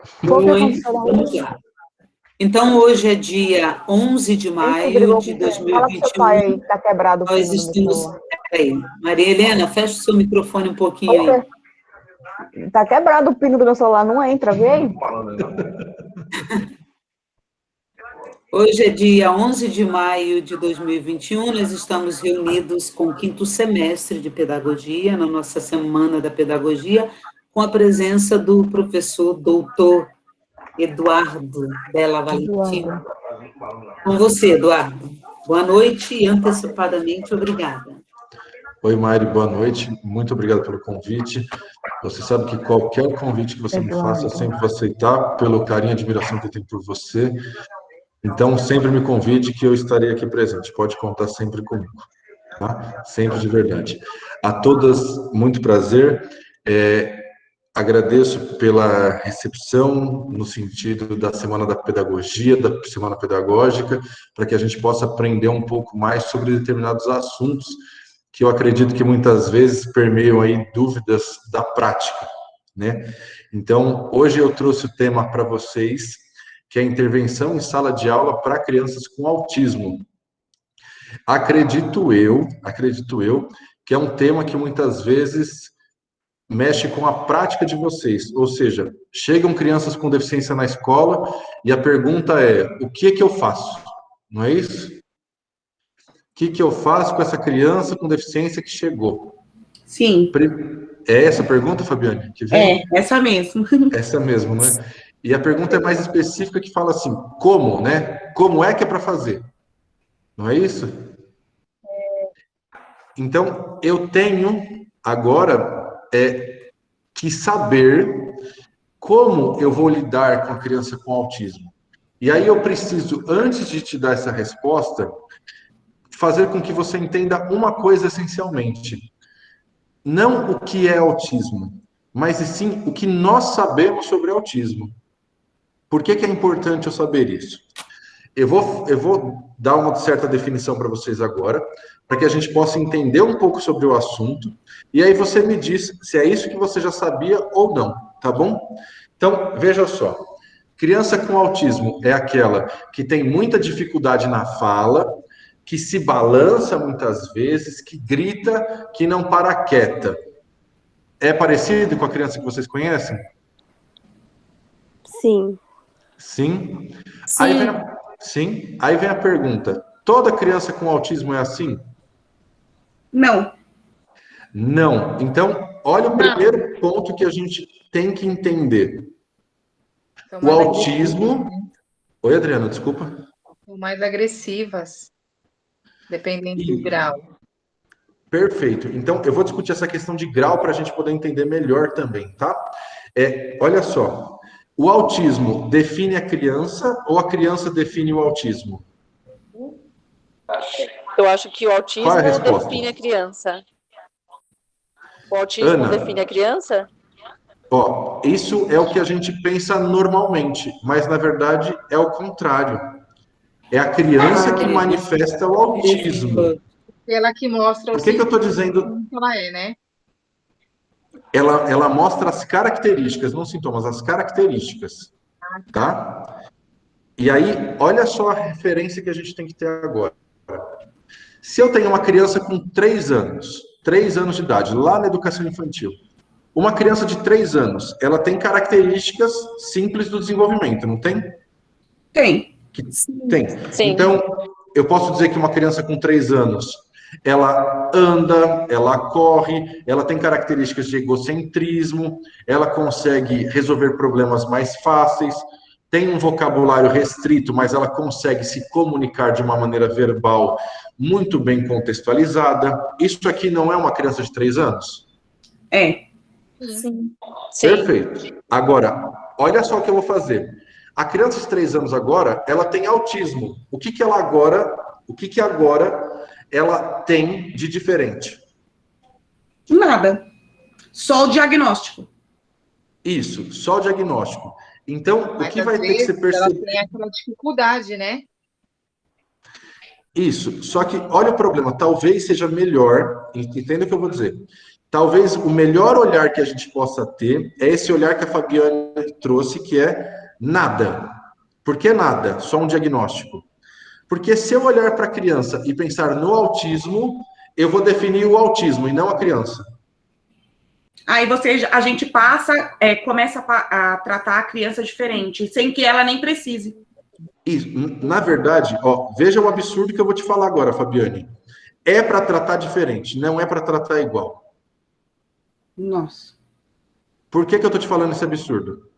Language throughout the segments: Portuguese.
Foi o que Muito, aconteceu vamos ontem. lá. Então, hoje é dia 11 de Quem maio brigou de com quem? Fala pro seu pai 2021. aí, que tá quebrado o Nós pino do meu estamos... celular. Peraí, Maria Helena, fecha o seu microfone um pouquinho Por aí. quê? Tá quebrado o pino do meu celular, não entra, vê aí. Hoje é dia 11 de maio de 2021, nós estamos reunidos com o quinto semestre de pedagogia, na nossa Semana da Pedagogia, com a presença do professor doutor Eduardo Bela Valentim. Eduardo. Com você, Eduardo. Boa noite e antecipadamente obrigada. Oi, Mari, boa noite. Muito obrigado pelo convite. Você sabe que qualquer convite que você me faça, eu sempre vou aceitar, pelo carinho e admiração que eu tenho por você. Então, sempre me convide que eu estarei aqui presente. Pode contar sempre comigo, tá? Sempre de verdade. A todas, muito prazer. Agradeço pela recepção no sentido da Semana da Pedagogia, da Semana Pedagógica, para que a gente possa aprender um pouco mais sobre determinados assuntos que eu acredito que muitas vezes permeiam aí dúvidas da prática, né? Então, hoje eu trouxe o tema para vocês, que é a intervenção em sala de aula para crianças com autismo. Acredito eu, que é um tema que muitas vezes mexe com a prática de vocês, ou seja, chegam crianças com deficiência na escola e a pergunta é: o que é que eu faço? Não é isso? O que eu faço com essa criança com deficiência que chegou? Sim. É essa a pergunta, Fabiane? Que vem? Essa mesmo. Essa mesmo, né? E a pergunta é mais específica, que fala assim: como, né? Como é que é para fazer? Não é isso? Então, eu tenho agora que saber como eu vou lidar com a criança com autismo. E aí eu preciso, antes de te dar essa resposta, fazer com que você entenda uma coisa essencialmente. Não o que é autismo, mas e sim o que nós sabemos sobre autismo. Por que é importante eu saber isso? Eu vou dar uma certa definição para vocês agora, para que a gente possa entender um pouco sobre o assunto, e aí você me diz se é isso que você já sabia ou não, tá bom? Então, veja só. Criança com autismo é aquela que tem muita dificuldade na fala, que se balança muitas vezes, que grita, que não para quieta. É parecido com a criança que vocês conhecem? Sim. Sim? Sim. Sim. Aí vem a pergunta: toda criança com autismo é assim? Não. Não. Então, olha o primeiro ponto que a gente tem que entender. O autismo... Oi, Adriana, desculpa. São mais agressivas, dependendo do grau. Perfeito. Então, eu vou discutir essa questão de grau para a gente poder entender melhor também, tá? Olha só, o autismo define a criança ou a criança define o autismo? Eu acho que o autismo Qual é a resposta? define a criança. O autismo Ana, define a criança? Ó, isso é o que a gente pensa normalmente, mas na verdade é o contrário. É a criança que manifesta o autismo. Ela que mostra Por que eu estou dizendo? Ela é, né? Ela mostra as características, não sintomas, as características, tá? E aí, olha só a referência que a gente tem que ter agora. Se eu tenho uma criança com 3 anos de idade, lá na educação infantil, uma criança de 3 anos, ela tem características simples do desenvolvimento, não tem? Tem. Tem. Sim. Então, eu posso dizer que uma criança com 3 anos, ela anda, ela corre, ela tem características de egocentrismo, ela consegue resolver problemas mais fáceis, tem um vocabulário restrito, mas ela consegue se comunicar de uma maneira verbal muito bem contextualizada. Isso aqui não é uma criança de 3 anos? É. Sim. Perfeito. Agora, olha só o que eu vou fazer. A criança de 3 anos agora, ela tem autismo. O que agora ela tem de diferente? Nada. Só o diagnóstico. Isso, só o diagnóstico. Então, Mas o que às vai ter que ser vezes ela percebido? tem aquela dificuldade, né? Isso, só que olha o problema, talvez seja melhor, entenda o que eu vou dizer. Talvez o melhor olhar que a gente possa ter é esse olhar que a Fabiane trouxe, que é nada. Por que nada? Só um diagnóstico. Porque se eu olhar para a criança e pensar no autismo, eu vou definir o autismo e não a criança. Aí a gente começa a tratar a criança diferente, sem que ela nem precise. Isso, na verdade, ó, veja o absurdo que eu vou te falar agora, Fabiane. É para tratar diferente, não é para tratar igual. Nossa. Por que eu tô te falando esse absurdo?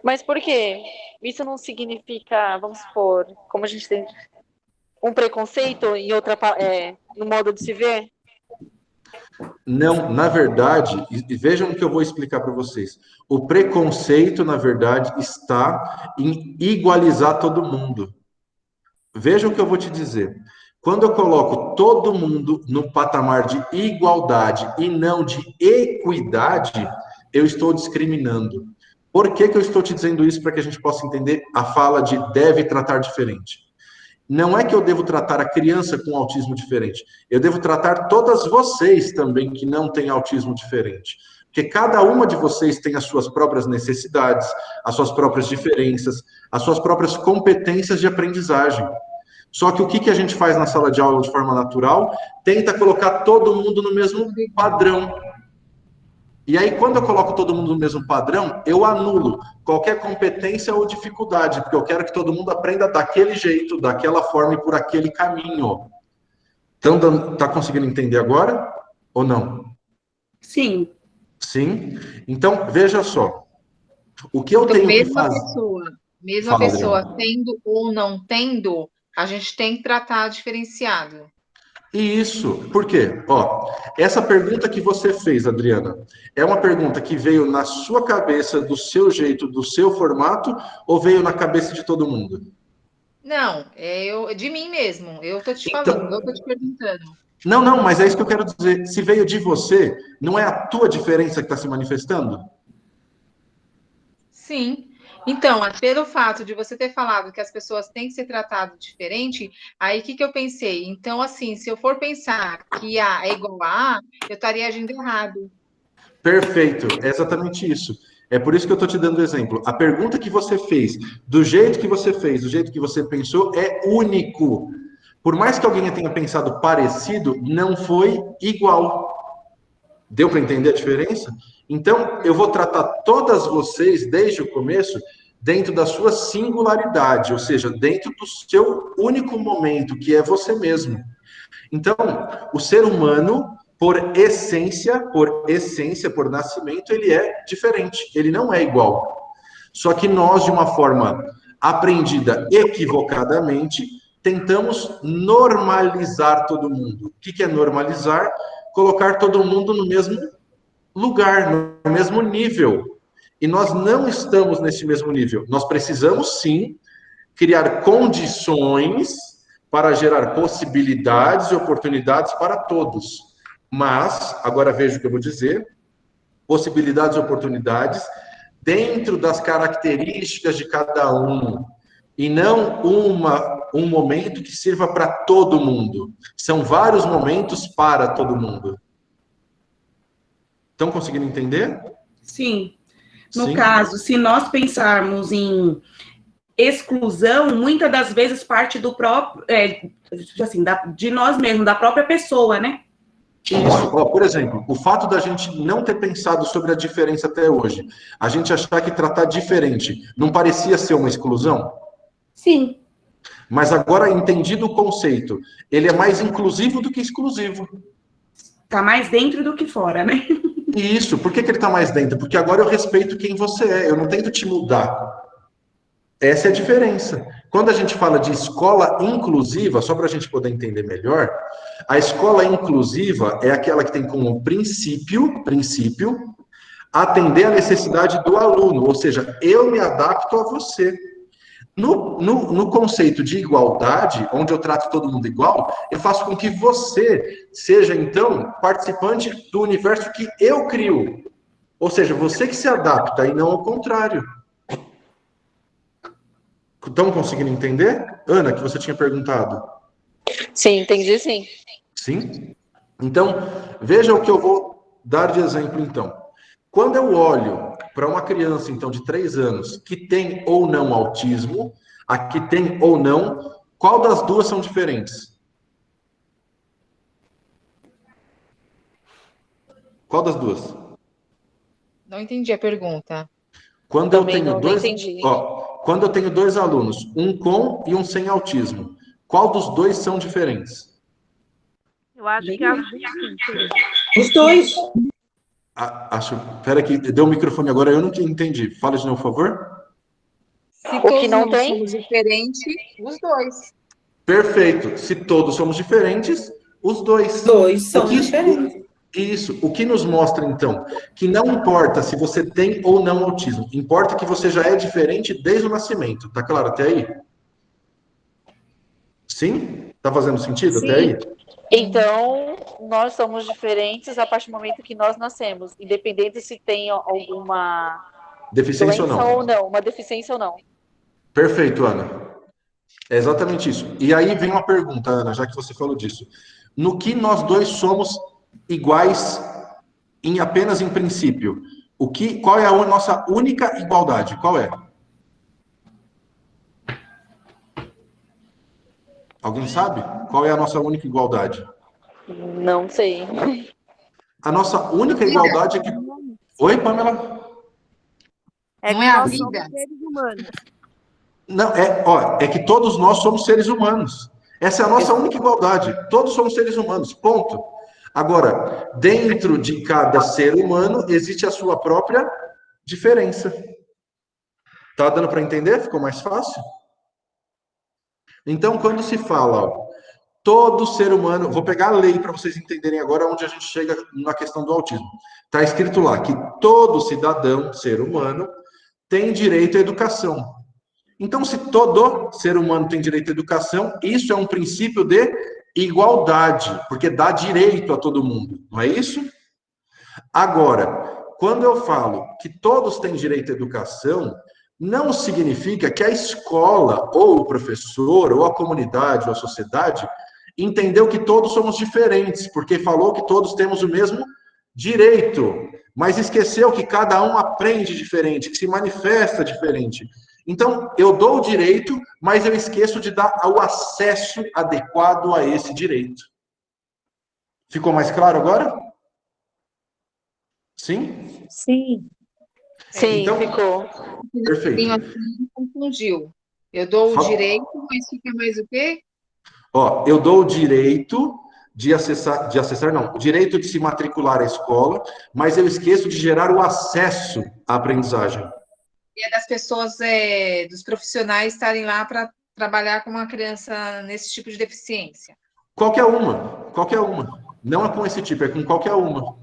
Mas por quê? Isso não significa, vamos supor, como a gente tem um preconceito em no modo de se ver? Não, na verdade, e vejam o que eu vou explicar para vocês. O preconceito, na verdade, está em igualizar todo mundo. Vejam o que eu vou te dizer. Quando eu coloco todo mundo no patamar de igualdade e não de equidade, eu estou discriminando. Por que eu estou te dizendo isso? Para que a gente possa entender a fala de deve tratar diferente. Não é que eu devo tratar a criança com autismo diferente. Eu devo tratar todas vocês também que não têm autismo diferente. Porque cada uma de vocês tem as suas próprias necessidades, as suas próprias diferenças, as suas próprias competências de aprendizagem. Só que o que a gente faz na sala de aula de forma natural? Tenta colocar todo mundo no mesmo padrão. E aí, quando eu coloco todo mundo no mesmo padrão, eu anulo qualquer competência ou dificuldade, porque eu quero que todo mundo aprenda daquele jeito, daquela forma e por aquele caminho. Então, tá conseguindo entender agora ou não? Sim. Sim? Então, veja só. O que eu tenho que fazer... Mesma pessoa, tendo ou não tendo, a gente tem que tratar diferenciado. Isso, por quê? Ó, essa pergunta que você fez, Adriana, é uma pergunta que veio na sua cabeça, do seu jeito, do seu formato, ou veio na cabeça de todo mundo? Não, é de mim mesmo. Eu tô te falando, eu tô te perguntando. Não, mas é isso que eu quero dizer. Se veio de você, não é a tua diferença que está se manifestando? Sim. Então, pelo fato de você ter falado que as pessoas têm que ser tratadas diferente, aí o que eu pensei? Então, assim, se eu for pensar que A é igual a A, eu estaria agindo errado. Perfeito, é exatamente isso. É por isso que eu estou te dando o exemplo. A pergunta que você fez, do jeito que você fez, do jeito que você pensou, é único. Por mais que alguém tenha pensado parecido, não foi igual. Deu para entender a diferença? Então, eu vou tratar todas vocês, desde o começo, dentro da sua singularidade, ou seja, dentro do seu único momento, que é você mesmo. Então, o ser humano, por essência, por nascimento, ele é diferente, ele não é igual. Só que nós, de uma forma aprendida equivocadamente, tentamos normalizar todo mundo. O que é normalizar? Colocar todo mundo no mesmo lugar, no mesmo nível. E nós não estamos nesse mesmo nível. Nós precisamos, sim, criar condições para gerar possibilidades e oportunidades para todos. Mas, agora veja o que eu vou dizer, possibilidades e oportunidades dentro das características de cada um, e não um momento que sirva para todo mundo. São vários momentos para todo mundo. Estão conseguindo entender? Sim. No Sim. caso, se nós pensarmos em exclusão, muitas das vezes parte do próprio, assim, de nós mesmos, da própria pessoa, né? Isso. Por exemplo, o fato da gente não ter pensado sobre a diferença até hoje, a gente achar que tratar diferente não parecia ser uma exclusão? Sim. Mas agora, entendido o conceito, ele é mais inclusivo do que exclusivo. Tá mais dentro do que fora, né? Isso. Por que ele está mais dentro? Porque agora eu respeito quem você é, eu não tento te mudar. Essa é a diferença. Quando a gente fala de escola inclusiva, só para a gente poder entender melhor, a escola inclusiva é aquela que tem como princípio, atender a necessidade do aluno, ou seja, eu me adapto a você. No conceito de igualdade, onde eu trato todo mundo igual, eu faço com que você seja, então, participante do universo que eu crio. Ou seja, você que se adapta e não ao contrário. Estão conseguindo entender? Ana, que você tinha perguntado. Sim, entendi sim. Sim? Então, veja o que eu vou dar de exemplo, então. Quando eu olho para uma criança, então, de 3 anos, que tem ou não autismo, a que tem ou não, qual das duas são diferentes? Qual das duas? Não entendi a pergunta. Quando eu Também tenho não dois, entendi. quando eu tenho 2 alunos, um com e um sem autismo, qual dos dois são diferentes? Eu acho que as duas sim, seria. Os dois. Pera que deu o microfone agora, eu não entendi. Fala de novo, por favor. Se O que todos não nós tem? somos diferentes, os dois. Perfeito. Se todos somos diferentes, os dois. Dois são O que- diferentes. Isso. O que nos mostra, então, que não importa se você tem ou não autismo, importa que você já é diferente desde o nascimento. Tá claro até aí? Sim? Tá fazendo sentido até aí? Então, nós somos diferentes a partir do momento que nós nascemos, independente se tem alguma Deficiência ou doença não? ou não, uma deficiência ou não. Perfeito, Ana. É exatamente isso. E aí vem uma pergunta, Ana, já que você falou disso. No que nós dois somos iguais apenas em princípio? Qual é a nossa única igualdade? Qual é? Alguém sabe? Qual é a nossa única igualdade? Não sei. A nossa única igualdade é que... Oi, Pamela? É Não que é a nós vida? somos seres humanos. Não, é que todos nós somos seres humanos. Essa é a nossa única igualdade. Todos somos seres humanos, ponto. Agora, dentro de cada ser humano existe a sua própria diferença. Tá dando para entender? Ficou mais fácil? Então, quando se fala, ó, todo ser humano, vou pegar a lei para vocês entenderem agora onde a gente chega na questão do autismo. Está escrito lá que todo cidadão, ser humano, tem direito à educação. Então, se todo ser humano tem direito à educação, isso é um princípio de igualdade, porque dá direito a todo mundo, não é isso? Agora, quando eu falo que todos têm direito à educação, não significa que a escola, ou o professor, ou a comunidade, ou a sociedade, entendeu que todos somos diferentes, porque falou que todos temos o mesmo direito, mas esqueceu que cada um aprende diferente, que se manifesta diferente. Então, eu dou o direito, mas eu esqueço de dar o acesso adequado a esse direito. Ficou mais claro agora? Sim? Sim. Sim, Então, ficou. perfeito. Assim, confundiu. Eu dou o direito, mas fica mais o quê? Ó, eu dou o direito de acessar não, o direito de se matricular à escola, mas eu esqueço de gerar o acesso à aprendizagem. E é das pessoas, dos profissionais estarem lá para trabalhar com uma criança nesse tipo de deficiência. Qualquer uma. Não é com esse tipo, é com qualquer uma.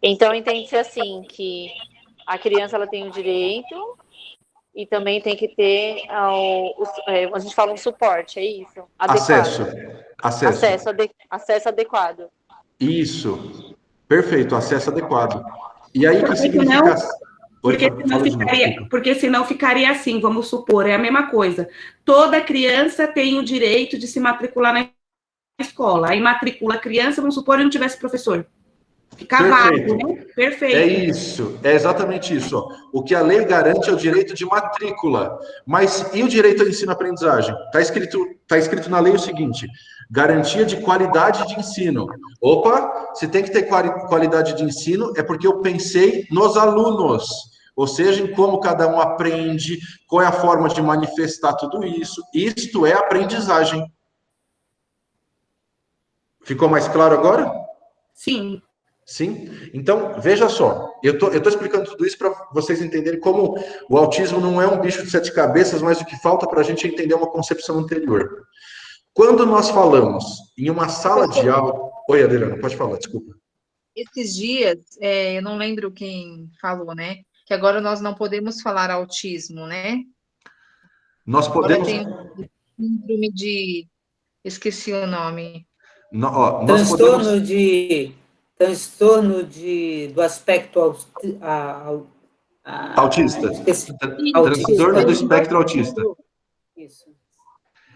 Então, entende-se assim, que a criança ela tem o direito e também tem que ter, a gente fala um suporte, é isso? Adequado. Acesso adequado. Isso. Perfeito, acesso adequado. E aí que significa... Porque senão ficaria assim, vamos supor, é a mesma coisa. Toda criança tem o direito de se matricular na escola. Aí matricula a criança, vamos supor, e não tivesse professor. Fica vago, né? Perfeito. É isso, é exatamente isso. Ó. O que a lei garante é o direito de matrícula. Mas e o direito ao ensino-aprendizagem? Tá escrito na lei o seguinte: garantia de qualidade de ensino. Opa, se tem que ter qualidade de ensino, é porque eu pensei nos alunos. Ou seja, em como cada um aprende, qual é a forma de manifestar tudo isso. Isto é aprendizagem. Ficou mais claro agora? Sim. Sim? Então, veja só, eu tô explicando tudo isso para vocês entenderem como o autismo não é um bicho de 7 cabeças, mas o que falta para a gente é entender uma concepção anterior. Quando nós falamos em uma sala de aula... Oi, Adriana, pode falar, desculpa. Esses dias, eu não lembro quem falou, né? Que agora nós não podemos falar autismo, né? Nós podemos... Agora tem um síndrome de... Esqueci o nome. Nós podemos... Transtorno do aspecto autista. Esqueci. Transtorno do espectro autista. Isso.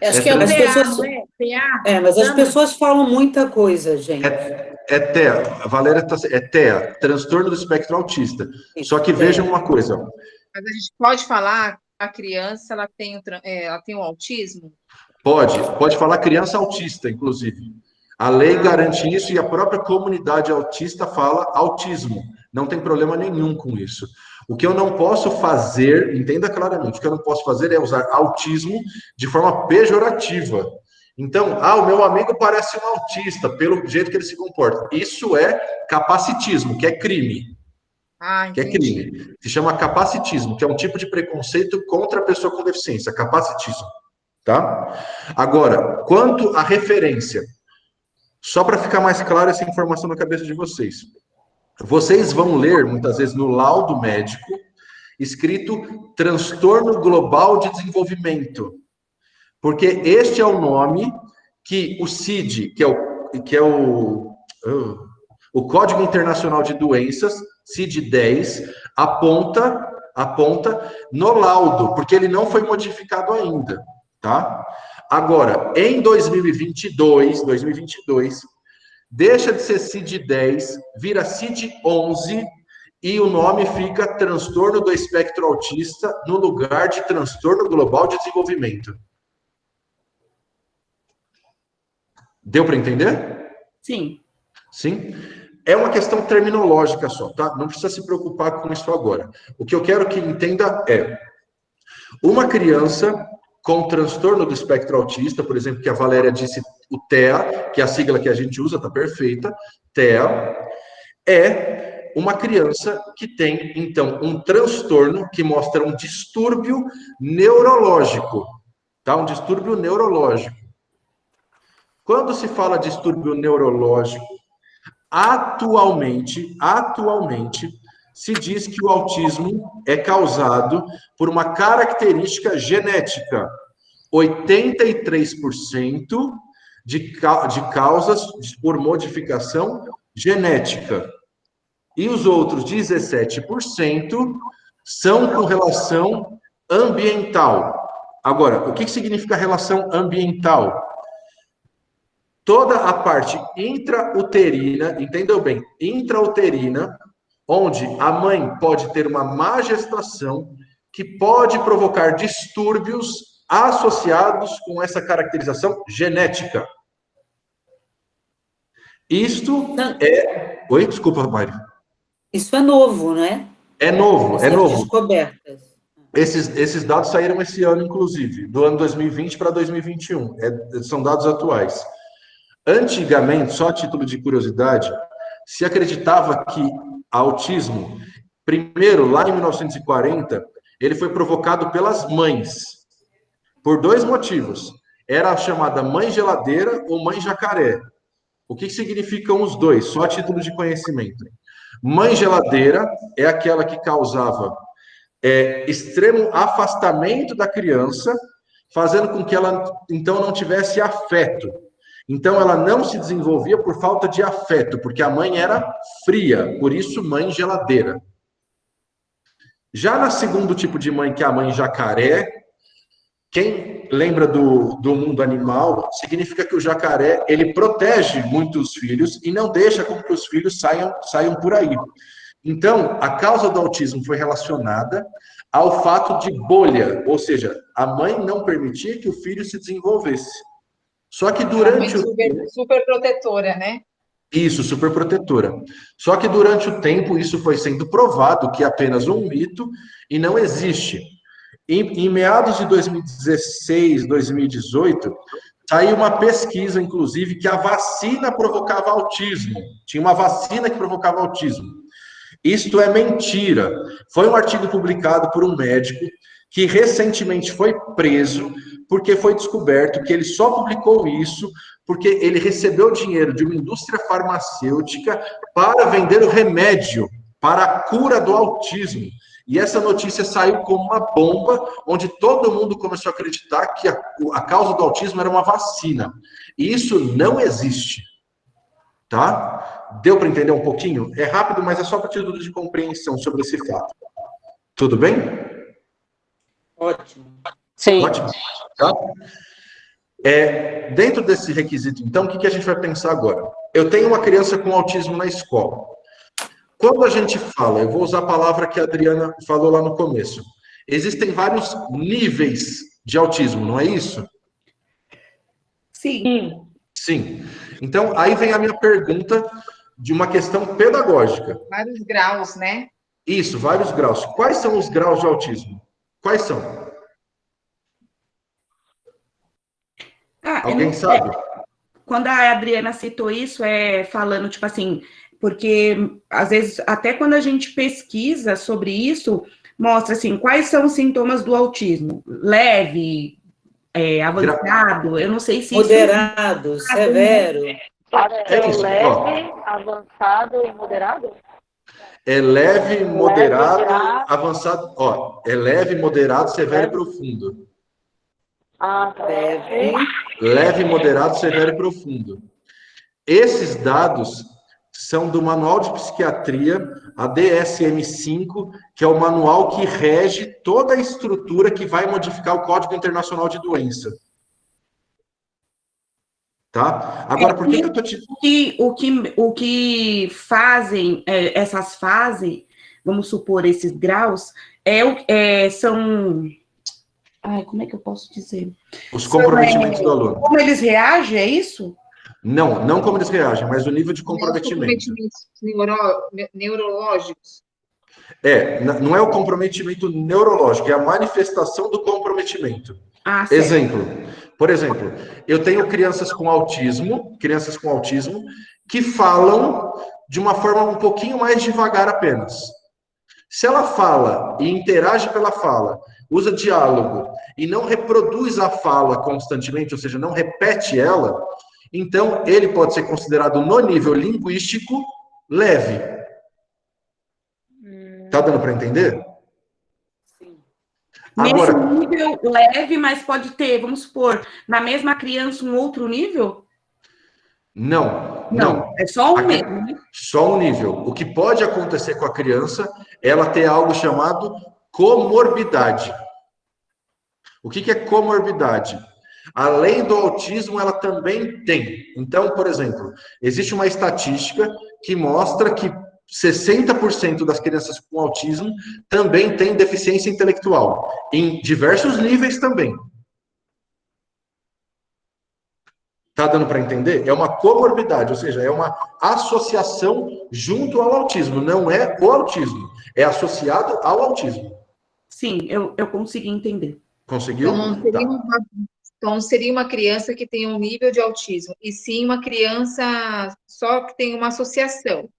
Acho que é o As PA, pessoas- não é? PA? Mas as Chama? pessoas falam muita coisa, gente. É TEA, a Valéria é TEA, transtorno do espectro autista. Isso, Só que TEA. vejam uma coisa, Mas a gente pode falar, a criança, ela tem o autismo? pode falar criança autista, inclusive. A lei garante isso e a própria comunidade autista fala autismo. Não tem problema nenhum com isso. O que eu não posso fazer, entenda claramente, o que eu não posso fazer é usar autismo de forma pejorativa. Então, o meu amigo parece um autista, pelo jeito que ele se comporta. Isso é capacitismo, que é crime. Que é Entendi. crime. Se chama capacitismo, que é um tipo de preconceito contra a pessoa com deficiência. Capacitismo. Tá? Agora, quanto à referência, só para ficar mais clara essa informação na cabeça de vocês. Vocês vão ler, muitas vezes, no laudo médico, escrito transtorno global de desenvolvimento. Porque este é o nome que o CID, que é o Código Internacional de Doenças, CID-10, aponta no laudo, porque ele não foi modificado ainda, tá? Agora, em 2022, deixa de ser CID-10, vira CID-11 e o nome fica transtorno do espectro autista no lugar de transtorno global de desenvolvimento. Deu para entender? Sim. Sim? É uma questão terminológica só, tá? Não precisa se preocupar com isso agora. O que eu quero que entenda é uma criança com transtorno do espectro autista, por exemplo, que a Valéria disse, o TEA, que é a sigla que a gente usa, tá perfeita, TEA, é uma criança que tem, então, um transtorno que mostra um distúrbio neurológico, tá? Um distúrbio neurológico. Quando se fala distúrbio neurológico, atualmente, se diz que o autismo é causado por uma característica genética. 83% de causas por modificação genética. E os outros 17% são com relação ambiental. Agora, o que significa relação ambiental? Toda a parte intrauterina, entendam bem, intrauterina, onde a mãe pode ter uma má gestação que pode provocar distúrbios associados com essa caracterização genética. Isto é... Oi, desculpa, Mário. Isso é novo, né? É novo. Descobertas. Esses dados saíram esse ano, inclusive, do ano 2020 para 2021. São dados atuais. Antigamente, só a título de curiosidade, se acreditava que autismo, primeiro, lá em 1940, ele foi provocado pelas mães, por dois motivos. Era a chamada mãe geladeira ou mãe jacaré. O que significam os dois? Só a título de conhecimento. Mãe geladeira é aquela que causava extremo afastamento da criança, fazendo com que ela, então, não tivesse afeto. Então, ela não se desenvolvia por falta de afeto, porque a mãe era fria, por isso, mãe geladeira. Já no segundo tipo de mãe, que é a mãe jacaré, quem lembra do mundo animal, significa que o jacaré, ele protege muito os filhos e não deixa com que os filhos saiam por aí. Então, a causa do autismo foi relacionada ao fato de bolha, ou seja, a mãe não permitia que o filho se desenvolvesse. Só que durante o tempo... Super protetora, né? Isso, super protetora. Só que durante o tempo isso foi sendo provado que é apenas um mito e não existe. Em meados de 2016, 2018, saiu uma pesquisa, inclusive, que a vacina provocava autismo. Tinha uma vacina que provocava autismo. Isto é mentira. Foi um artigo publicado por um médico que recentemente foi preso porque foi descoberto que ele só publicou isso porque ele recebeu dinheiro de uma indústria farmacêutica para vender o remédio para a cura do autismo. E essa notícia saiu como uma bomba, onde todo mundo começou a acreditar que a causa do autismo era uma vacina. E isso não existe. Tá? Deu para entender um pouquinho? É rápido, mas é só para título de compreensão sobre esse fato. Tudo bem? Ótimo. Sim. Ótimo. Tá? Dentro desse requisito, então, o que a gente vai pensar agora? Eu tenho uma criança com autismo na escola. Quando a gente fala, eu vou usar a palavra que a Adriana falou lá no começo, existem vários níveis de autismo, não é isso? Sim. Sim. Então, aí vem a minha pergunta de uma questão pedagógica. Vários graus, né? Isso, vários graus. Quais são os graus de autismo? Quais são? Alguém sabe? Quando a Adriana citou isso, falando, tipo assim, porque às vezes, até quando a gente pesquisa sobre isso, mostra assim, quais são os sintomas do autismo? Leve, avançado, eu não sei se moderado, isso... severo. É isso, leve, avançado e moderado? É leve, moderado, avançado. Ó, é leve, moderado, severo e profundo. Leve, moderado, severo e profundo. Esses dados são do Manual de Psiquiatria, a DSM-5, que é o manual que rege toda a estrutura que vai modificar o Código Internacional de Doença. Tá? Agora, por que eu tô te... O que fazem essas fases, vamos supor, esses graus, são... Ai, como é que eu posso dizer? Os comprometimentos do aluno. Como eles reagem, é isso? Não como eles reagem, mas o nível de comprometimento. Os comprometimentos neurológicos. Não é o comprometimento neurológico, é a manifestação do comprometimento. Por exemplo, eu tenho crianças com autismo que falam de uma forma um pouquinho mais devagar apenas. Se ela fala e interage pela fala, usa diálogo e não reproduz a fala constantemente, ou seja, não repete ela, então ele pode ser considerado no nível linguístico leve. Tá dando para entender? Sim. Agora, nesse nível leve, mas pode ter, vamos supor, na mesma criança um outro nível? Não. É só um nível, né? Só um nível. O que pode acontecer com a criança, ela ter algo chamado comorbidade. O que é comorbidade? Além do autismo, ela também tem. Então, por exemplo, existe uma estatística que mostra que 60% das crianças com autismo também têm deficiência intelectual, em diversos níveis também. Tá dando para entender? É uma comorbidade, ou seja, é uma associação junto ao autismo, não é o autismo, é associado ao autismo. Sim, eu consegui entender. Conseguiu? Então, seria uma criança que tem um nível de autismo, e sim uma criança só que tem uma associação.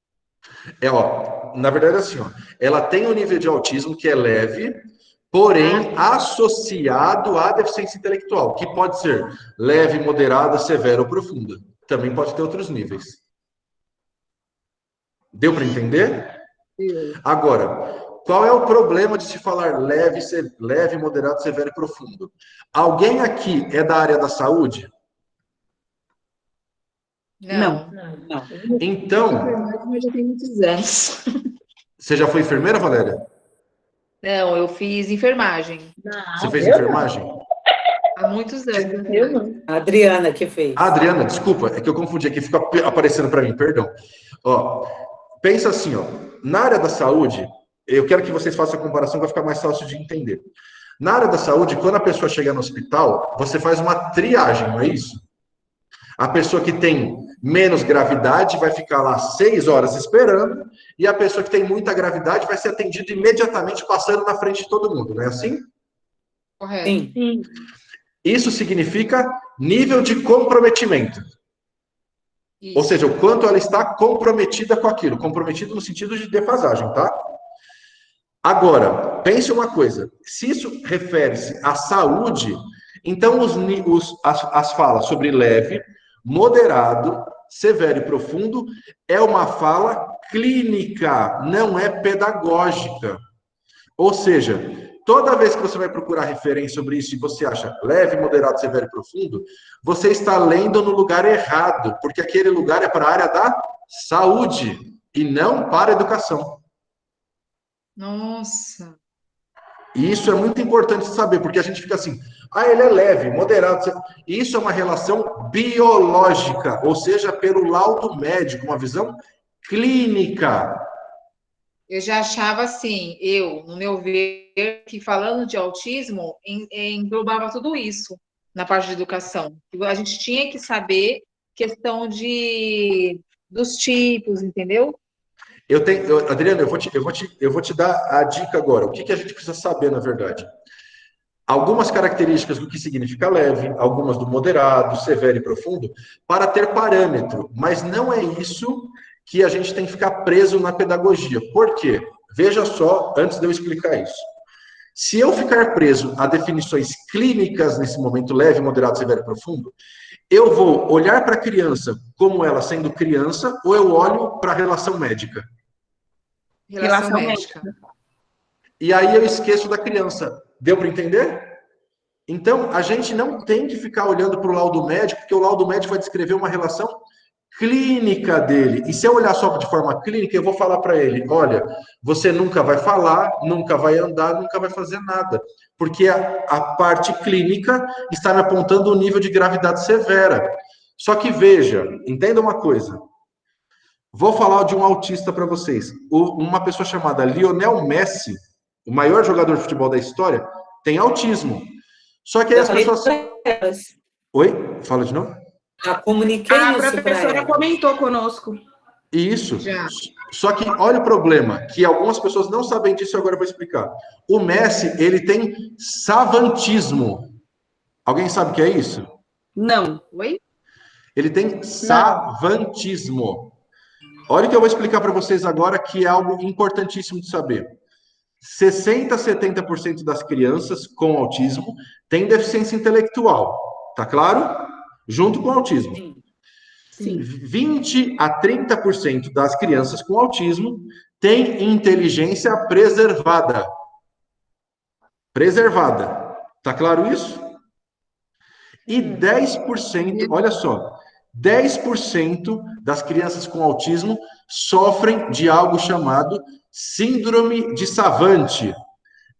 Na verdade, assim, ela tem um nível de autismo que é leve, porém associado à deficiência intelectual, que pode ser leve, moderada, severa ou profunda. Também pode ter outros níveis. Deu para entender? Agora, qual é o problema de se falar leve, moderado, severo e profundo? Alguém aqui é da área da saúde? Não. Então... Eu já tenho muitos anos. Você já foi enfermeira, Valéria? Não, eu fiz enfermagem. Você fez enfermagem? Há muitos anos. Eu não. A Adriana que fez. A Adriana, desculpa, é que eu confundi aqui, fica aparecendo para mim, perdão. Pensa assim, na área da saúde, eu quero que vocês façam a comparação, vai ficar mais fácil de entender. Na área da saúde, quando a pessoa chega no hospital, você faz uma triagem, não é isso? A pessoa que tem menos gravidade vai ficar lá 6 horas esperando, e a pessoa que tem muita gravidade vai ser atendida imediatamente, passando na frente de todo mundo, não é assim? Correto. Sim. Isso significa nível de comprometimento. Isso. Ou seja, o quanto ela está comprometida com aquilo. Comprometido no sentido de defasagem, tá? Agora, pense uma coisa. Se isso refere-se à saúde, então as falas sobre leve, moderado, severo e profundo é uma fala clínica, não é pedagógica. Ou seja, toda vez que você vai procurar referência sobre isso e você acha leve, moderado, severo e profundo, você está lendo no lugar errado, porque aquele lugar é para a área da saúde e não para a educação. Nossa. E isso é muito importante saber, porque a gente fica assim, ele é leve, moderado. Isso é uma relação biológica, ou seja, pelo laudo médico, uma visão clínica. Eu já achava assim, no meu ver, que falando de autismo, englobava tudo isso na parte de educação. A gente tinha que saber questão dos tipos, entendeu? Adriana, eu vou te dar a dica agora. O que a gente precisa saber, na verdade? Algumas características do que significa leve, algumas do moderado, severo e profundo, para ter parâmetro. Mas não é isso que a gente tem que ficar preso na pedagogia. Por quê? Veja só, antes de eu explicar isso. Se eu ficar preso a definições clínicas nesse momento, leve, moderado, severo e profundo, eu vou olhar para a criança como ela sendo criança, ou eu olho para a relação médica? Relação médica. E aí eu esqueço da criança. Deu para entender? Então, a gente não tem que ficar olhando para o laudo médico, porque o laudo médico vai descrever uma relação clínica dele. E se eu olhar só de forma clínica, eu vou falar para ele, olha, você nunca vai falar, nunca vai andar, nunca vai fazer nada. Porque a parte clínica está me apontando um nível de gravidade severa. Só que veja, entenda uma coisa. Vou falar de um autista para vocês. Uma pessoa chamada Lionel Messi, o maior jogador de futebol da história, tem autismo. Só que aí as pessoas... Oi? Fala de novo. Já comuniquei isso para ela. A professora comentou conosco. Isso. Já. Só que olha o problema, que algumas pessoas não sabem disso e agora eu vou explicar. O Messi, ele tem savantismo. Alguém sabe o que é isso? Não. Oi? Ele tem savantismo. Olha o que eu vou explicar para vocês agora, que é algo importantíssimo de saber. 60% a 70% das crianças com autismo têm deficiência intelectual. Tá claro? Junto com o autismo. Sim. 20% a 30% das crianças com autismo têm inteligência preservada. Preservada. Tá claro isso? E 10%, olha só, 10% das crianças com autismo sofrem de algo chamado síndrome de Savant.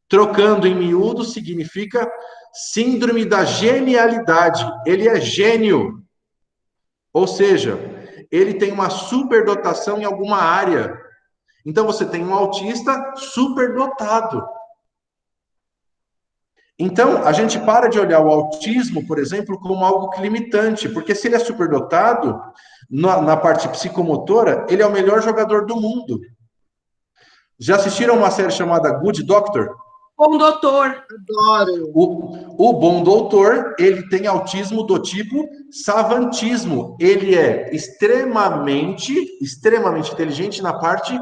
Trocando em miúdo, significa síndrome da genialidade. Ele é gênio. Ou seja, ele tem uma superdotação em alguma área. Então, você tem um autista superdotado. Então, a gente para de olhar o autismo, por exemplo, como algo limitante, porque se ele é superdotado, na parte psicomotora, ele é o melhor jogador do mundo. Já assistiram uma série chamada Good Doctor? Bom doutor. Adoro. O bom doutor, ele tem autismo do tipo savantismo. Ele é extremamente inteligente na parte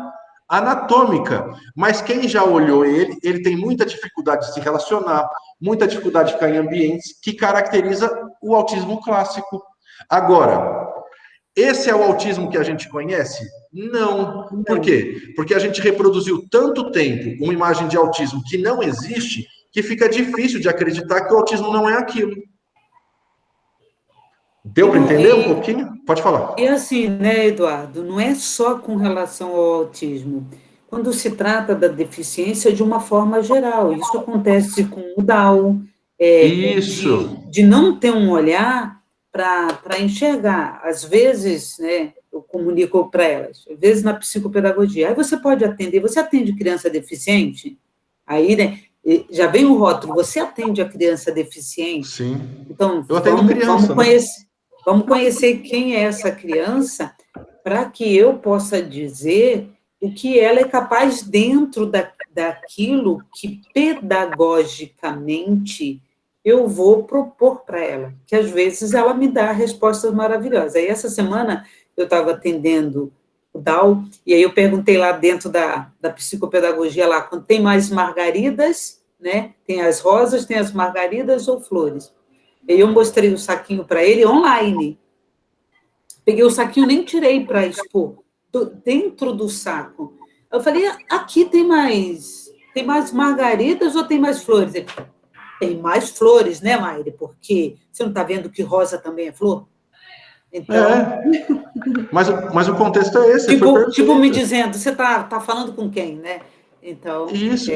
anatômica. Mas quem já olhou ele tem muita dificuldade de se relacionar, muita dificuldade de ficar em ambientes que caracteriza o autismo clássico. Agora, esse é o autismo que a gente conhece? Não. Por quê? Porque a gente reproduziu tanto tempo uma imagem de autismo que não existe, que fica difícil de acreditar que o autismo não é aquilo. Deu para entender um pouquinho? Pode falar. E assim, né, Eduardo, não é só com relação ao autismo. Quando se trata da deficiência de uma forma geral, isso acontece com o Down, de não ter um olhar para enxergar. Às vezes, né, eu comunico para elas, às vezes na psicopedagogia, aí você pode atender, você atende criança deficiente? Aí, né, já vem o rótulo, você atende a criança deficiente? Sim. Então, eu atendo criança, vamos conhecer quem é essa criança, para que eu possa dizer o que ela é capaz dentro daquilo que pedagogicamente eu vou propor para ela, que às vezes ela me dá respostas maravilhosas. Aí, essa semana, eu estava atendendo o DAO, e aí eu perguntei lá dentro da psicopedagogia, lá, quando tem mais margaridas, né? Tem as rosas, tem as margaridas ou flores. E aí eu mostrei o saquinho para ele online. Peguei o saquinho, nem tirei para expor, dentro do saco. Eu falei, aqui tem mais margaridas ou tem mais flores? Ele, tem mais flores, né, Maíra? Porque você não está vendo que rosa também é flor? Então, mas o contexto é esse. Tipo me dizendo, você está falando com quem, né? Então, isso.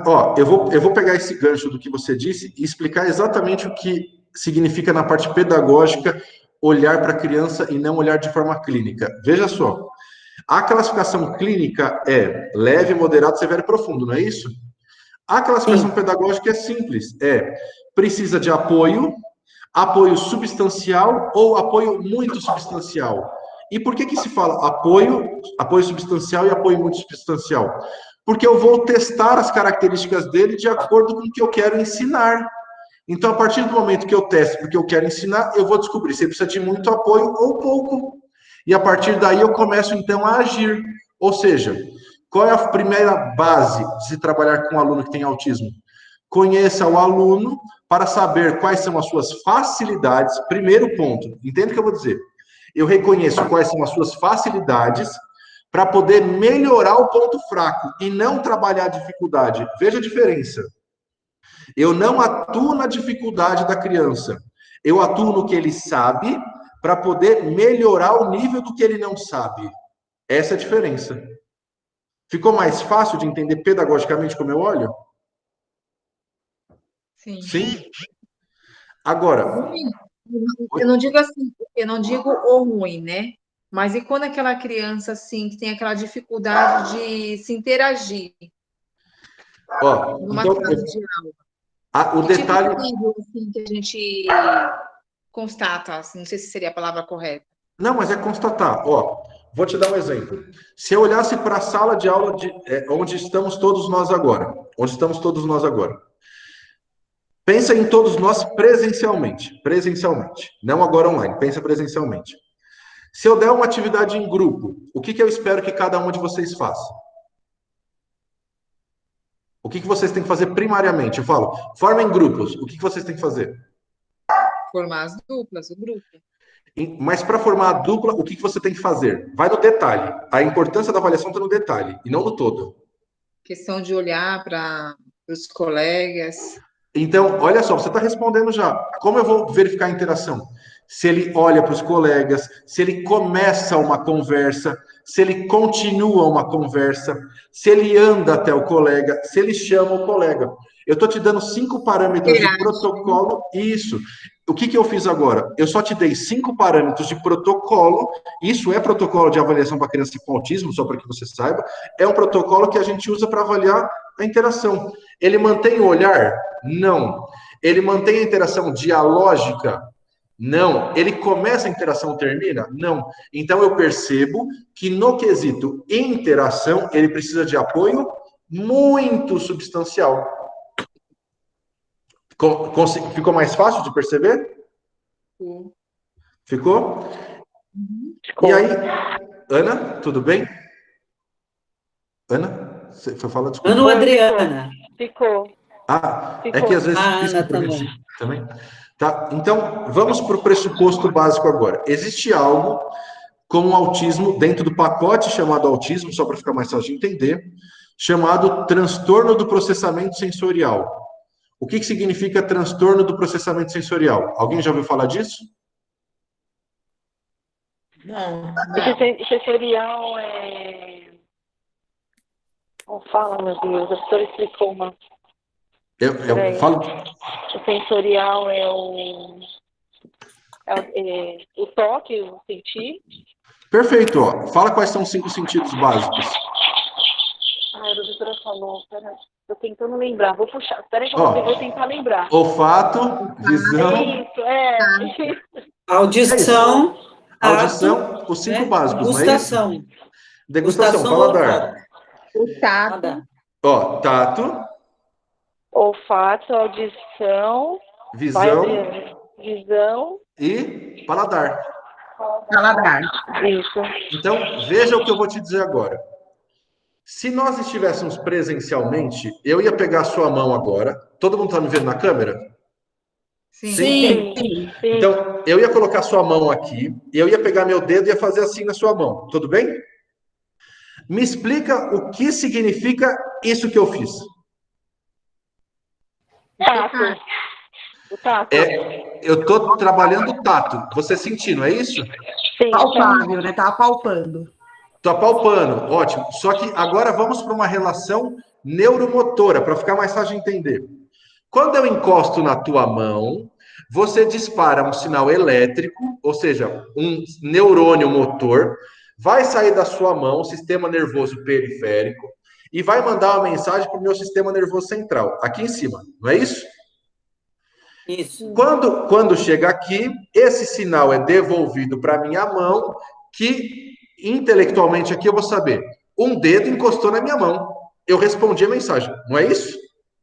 Ó, eu vou pegar esse gancho do que você disse e explicar exatamente o que significa na parte pedagógica olhar para a criança e não olhar de forma clínica. Veja só, a classificação clínica é leve, moderado, severo e profundo, não é isso? A classificação pedagógica é simples, precisa de apoio, apoio substancial ou apoio muito substancial. E por que se fala apoio substancial e apoio muito substancial? Porque eu vou testar as características dele de acordo com o que eu quero ensinar. Então, a partir do momento que eu testo porque eu quero ensinar, eu vou descobrir se ele precisa de muito apoio ou pouco. E a partir daí eu começo, então, a agir. Ou seja, qual é a primeira base de se trabalhar com um aluno que tem autismo? Conheça o aluno para saber quais são as suas facilidades. Primeiro ponto, entende o que eu vou dizer? Eu reconheço quais são as suas facilidades para poder melhorar o ponto fraco e não trabalhar a dificuldade. Veja a diferença. Eu não atuo na dificuldade da criança. Eu atuo no que ele sabe para poder melhorar o nível do que ele não sabe. Essa é a diferença. Ficou mais fácil de entender pedagogicamente como eu olho? Sim. Sim? Agora... Eu não digo assim, eu não digo o ruim, né? Mas e quando aquela criança, assim, que tem aquela dificuldade de se interagir numa sala de aula? O detalhe... Tipo de nível, assim, que a gente constata, assim, não sei se seria a palavra correta. Não, mas é constatar. Vou te dar um exemplo. Se eu olhasse para a sala de aula onde estamos todos nós agora, pensa em todos nós presencialmente, não agora online, pensa presencialmente. Se eu der uma atividade em grupo, o que eu espero que cada um de vocês faça? O que vocês têm que fazer primariamente? Eu falo, formem grupos, o que vocês têm que fazer? Formar as duplas, o grupo. Mas para formar a dupla, o que você tem que fazer? Vai no detalhe. A importância da avaliação está no detalhe, e não no todo. Questão de olhar para os colegas... Então, olha só, você está respondendo já. Como eu vou verificar a interação? Se ele olha para os colegas, se ele começa uma conversa, se ele continua uma conversa, se ele anda até o colega, se ele chama o colega. Eu estou te dando 5 parâmetros de protocolo. Isso. O que eu fiz agora? Eu só te dei 5 parâmetros de protocolo. Isso é protocolo de avaliação para criança com autismo, só para que você saiba. É um protocolo que a gente usa para avaliar a interação. Ele mantém o olhar? Não. Ele mantém a interação dialógica? Não. Ele começa a interação, termina? Não. Então, eu percebo que no quesito interação, ele precisa de apoio muito substancial. Ficou mais fácil de perceber? Ficou? Ficou. E aí, Ana, tudo bem? Ana? Você foi falar? Desculpa. Ana ou Adriana? Ficou. É que às vezes... Ana também. Tá? Então, vamos para o pressuposto básico agora. Existe algo como autismo dentro do pacote chamado autismo, só para ficar mais fácil de entender, chamado transtorno do processamento sensorial. O que significa transtorno do processamento sensorial? Alguém já ouviu falar disso? Não. Sensorial é... Não fala, meu Deus. A professora explicou uma... Eu falo... O sensorial é o toque, o sentir. Perfeito. Fala quais são os 5 sentidos básicos. A professora falou. Peraí, tô tentando lembrar. Vou puxar. Peraí que eu vou tentar lembrar. Olfato, visão... Isso. Audição, os 5 básicos, degustação. Não é isso? Degustação, paladar. O tato. Tato. Olfato, audição. Visão. E paladar. Paladar. Isso. Então, veja o que eu vou te dizer agora. Se nós estivéssemos presencialmente, eu ia pegar a sua mão agora. Todo mundo está me vendo na câmera? Sim. Então, eu ia colocar a sua mão aqui, eu ia pegar meu dedo e ia fazer assim na sua mão. Tudo bem? Me explica o que significa isso que eu fiz. Tato. O tato. Eu estou trabalhando o tato. Você sentindo, é isso? Sim. Palpável, né? Tá apalpando. Estou apalpando, ótimo. Só que agora vamos para uma relação neuromotora, para ficar mais fácil de entender. Quando eu encosto na tua mão, você dispara um sinal elétrico, ou seja, um neurônio motor, vai sair da sua mão, sistema nervoso periférico, e vai mandar uma mensagem para o meu sistema nervoso central, aqui em cima, não é isso? Isso. Quando chega aqui, esse sinal é devolvido para minha mão, que intelectualmente aqui eu vou saber, um dedo encostou na minha mão, eu respondi a mensagem, não é isso?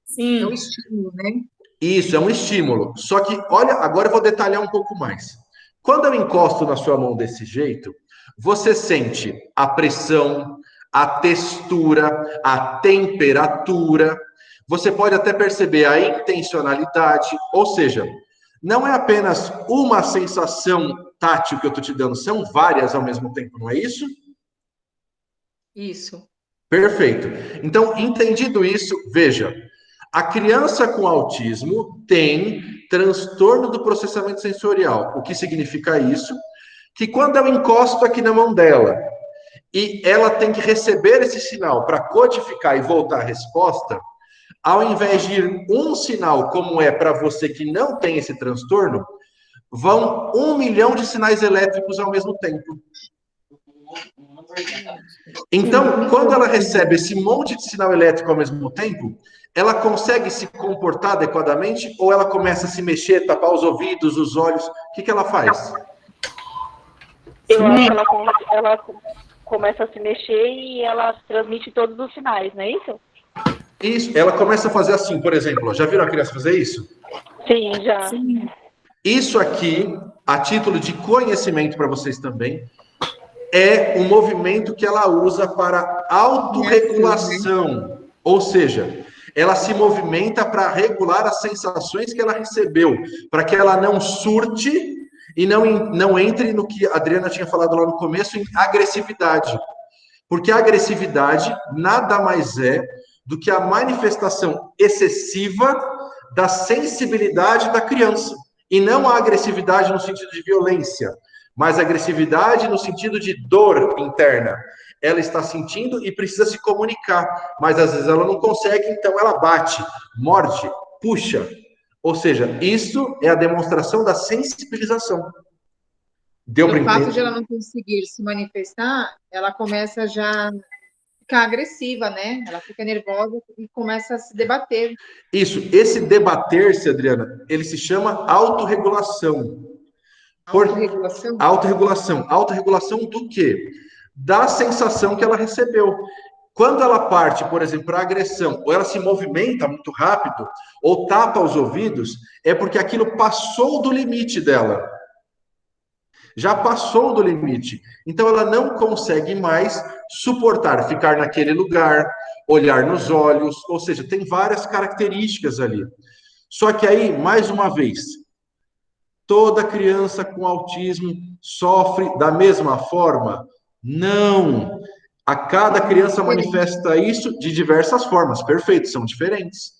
Sim. É um estímulo, né? Isso, é um estímulo. Só que, olha, agora eu vou detalhar um pouco mais. Quando eu encosto na sua mão desse jeito, você sente a pressão, a textura, a temperatura. Você pode até perceber a intencionalidade, ou seja, não é apenas uma sensação tátil que eu estou te dando, são várias ao mesmo tempo, não é isso? Isso. Perfeito. Então, entendido isso, veja, a criança com autismo tem transtorno do processamento sensorial. O que significa isso? Que quando eu encosto aqui na mão dela e ela tem que receber esse sinal para codificar e voltar a resposta, ao invés de ir um sinal, como é para você que não tem esse transtorno, vão 1 milhão de sinais elétricos ao mesmo tempo. Então, quando ela recebe esse monte de sinal elétrico ao mesmo tempo, ela consegue se comportar adequadamente ou ela começa a se mexer, tapar os ouvidos, os olhos? O que ela faz? Eu acho que ela começa a se mexer e ela transmite todos os sinais, não é isso? Isso, ela começa a fazer assim, por exemplo, já viram a criança fazer isso? Sim, já. Sim. Isso aqui, a título de conhecimento para vocês também, é um movimento que ela usa para autorregulação, ou seja, ela se movimenta para regular as sensações que ela recebeu, para que ela não surte e não entre no que a Adriana tinha falado lá no começo, em agressividade. Porque a agressividade nada mais é do que a manifestação excessiva da sensibilidade da criança, e não a agressividade no sentido de violência, mas a agressividade no sentido de dor interna. Ela está sentindo e precisa se comunicar, mas às vezes ela não consegue, então ela bate, morde, puxa. Ou seja, isso é a demonstração da sensibilização. Deu para entender? O fato de ela não conseguir se manifestar, ela começa já a ficar agressiva, né? Ela fica nervosa e começa a se debater. Isso, esse debater-se, Adriana, ele se chama autorregulação. Autorregulação? Autorregulação. Autorregulação do quê? Da sensação que ela recebeu. Quando ela parte, por exemplo, para agressão, ou ela se movimenta muito rápido, ou tapa os ouvidos, é porque aquilo passou do limite dela. Já passou do limite. Então ela não consegue mais suportar ficar naquele lugar, olhar nos olhos, ou seja, tem várias características ali. Só que aí, mais uma vez, toda criança com autismo sofre da mesma forma? Não. A cada criança manifesta isso de diversas formas. Perfeito, são diferentes.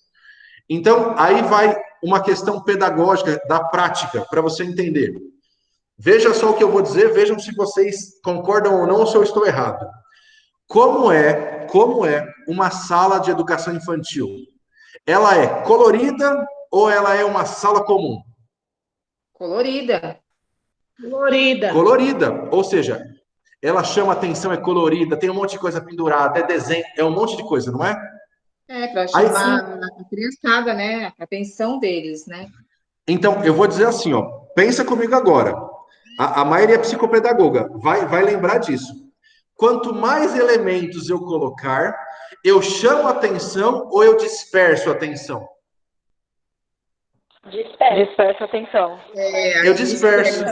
Então, aí vai uma questão pedagógica da prática, para você entender. Veja só o que eu vou dizer, vejam se vocês concordam ou não, ou se eu estou errado. Como é uma sala de educação infantil? Ela é colorida ou ela é uma sala comum? Colorida. Colorida, ou seja, ela chama atenção, é colorida, tem um monte de coisa pendurada, é desenho, é um monte de coisa, não é? É, para chamar a criançada, né? A atenção deles, né? Então, eu vou dizer assim, ó, pensa comigo agora. A maioria é psicopedagoga, vai lembrar disso. Quanto mais elementos eu colocar, eu chamo atenção ou eu disperso atenção? Dispersa a atenção. Eu disperso.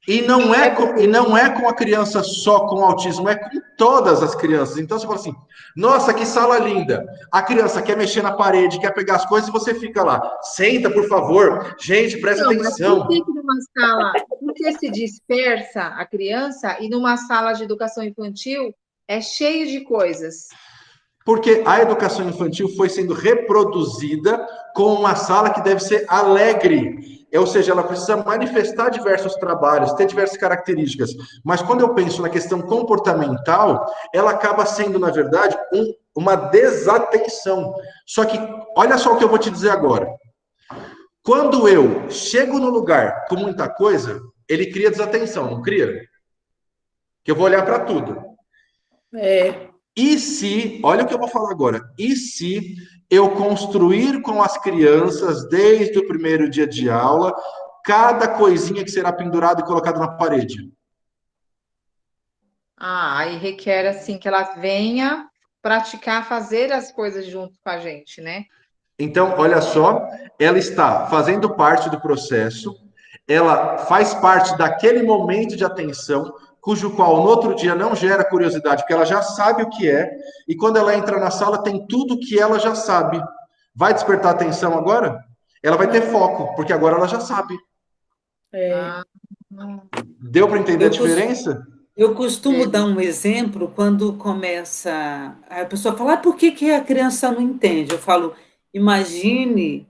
E não é com a criança só com autismo, é com todas as crianças. Então você fala assim, nossa, que sala linda. A criança quer mexer na parede, quer pegar as coisas e você fica lá. Senta, por favor. Gente, presta atenção. Por que se dispersa a criança e numa sala de educação infantil é cheio de coisas? Porque a educação infantil foi sendo reproduzida com uma sala que deve ser alegre. Ou seja, ela precisa manifestar diversos trabalhos, ter diversas características. Mas quando eu penso na questão comportamental, ela acaba sendo, na verdade, uma desatenção. Só que, olha só o que eu vou te dizer agora. Quando eu chego no lugar com muita coisa, ele cria desatenção, não cria? Que eu vou olhar para tudo. E se, olha o que eu vou falar agora, e se eu construir com as crianças, desde o primeiro dia de aula, cada coisinha que será pendurada e colocada na parede? Aí requer, assim, que ela venha praticar, fazer as coisas junto com a gente, né? Então, olha só, ela está fazendo parte do processo, ela faz parte daquele momento de atenção, cujo qual no outro dia não gera curiosidade, porque ela já sabe o que é, e quando ela entra na sala tem tudo o que ela já sabe. Vai despertar atenção agora? Ela vai ter foco, porque agora ela já sabe. Deu para entender a diferença? Eu costumo dar um exemplo quando começa a pessoa falar, por que a criança não entende? Eu falo, imagine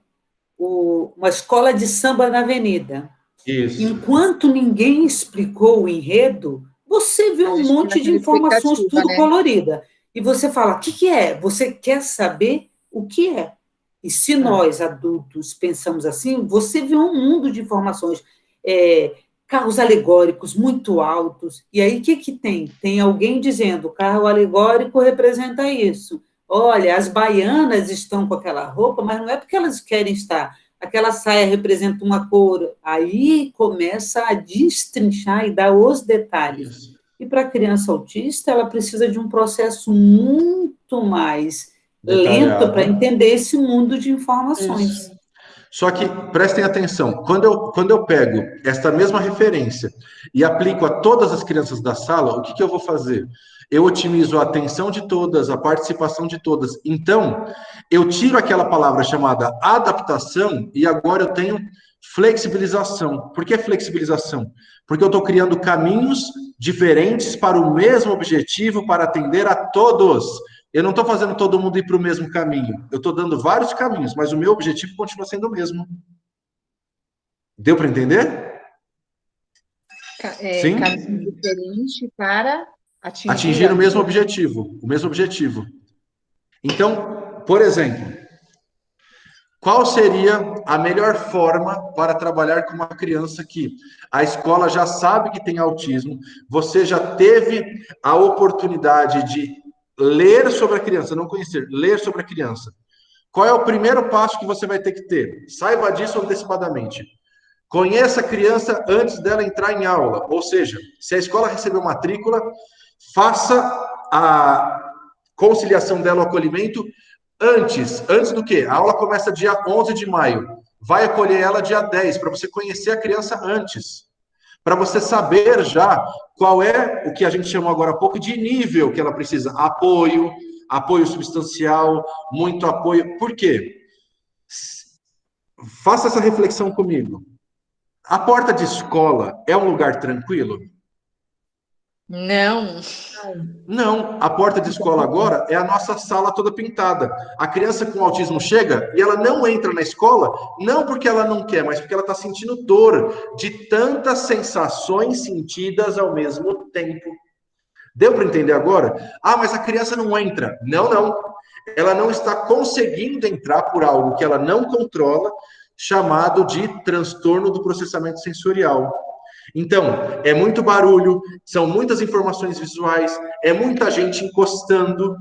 uma escola de samba na avenida. Isso. Enquanto ninguém explicou o enredo, você vê um monte de informações tudo colorida. E você fala, o que é? Você quer saber o que é? E se nós, adultos, pensamos assim, você vê um mundo de informações, carros alegóricos muito altos, e aí o que tem? Tem alguém dizendo, carro alegórico representa isso. Olha, as baianas estão com aquela roupa, mas não é porque elas querem estar. Aquela saia representa uma cor. Aí começa a destrinchar e dar os detalhes. E para a criança autista, ela precisa de um processo muito mais lento para entender esse mundo de informações. Isso. Só que, prestem atenção, quando eu pego esta mesma referência e aplico a todas as crianças da sala, o que eu vou fazer? Eu otimizo a atenção de todas, a participação de todas. Então, eu tiro aquela palavra chamada adaptação e agora eu tenho flexibilização. Por que flexibilização? Porque eu estou criando caminhos diferentes para o mesmo objetivo, para atender a todos. Eu não estou fazendo todo mundo ir para o mesmo caminho. Eu estou dando vários caminhos, mas o meu objetivo continua sendo o mesmo. Deu para entender? Sim? Caminho diferente para atingir o mesmo objetivo. O mesmo objetivo. Então, por exemplo, qual seria a melhor forma para trabalhar com uma criança que a escola já sabe que tem autismo, você já teve a oportunidade de ler sobre a criança, não conhecer, ler sobre a criança. Qual é o primeiro passo que você vai ter que ter? Saiba disso antecipadamente. Conheça a criança antes dela entrar em aula. Ou seja, se a escola recebeu matrícula, faça a conciliação dela, o acolhimento, antes do quê? A aula começa dia 11 de maio. Vai acolher ela dia 10, para você conhecer a criança antes. Para você saber já qual é o que a gente chamou agora há pouco de nível que ela precisa. Apoio substancial, muito apoio. Por quê? Faça essa reflexão comigo. A porta de escola é um lugar tranquilo? Não. Não, a porta de escola agora é a nossa sala toda pintada. A criança com autismo chega e ela não entra na escola, não porque ela não quer, mas porque ela está sentindo dor de tantas sensações sentidas ao mesmo tempo. Deu para entender agora? Mas a criança não entra. Não. Ela não está conseguindo entrar por algo que ela não controla, chamado de transtorno do processamento sensorial. Então, é muito barulho, são muitas informações visuais, é muita gente encostando,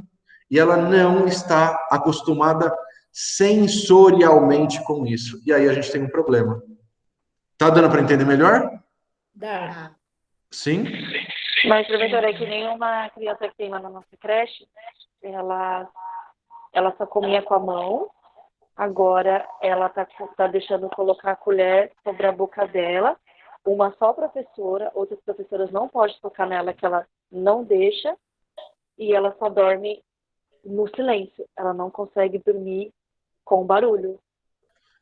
e ela não está acostumada sensorialmente com isso. E aí a gente tem um problema. Tá dando para entender melhor? Dá. Sim? Mas, professora, é que nem uma criança que tem lá na nossa creche, ela só comia com a mão, agora ela tá deixando colocar a colher sobre a boca dela. Uma só professora, outras professoras não podem tocar nela, que ela não deixa, e ela só dorme no silêncio. Ela não consegue dormir com barulho.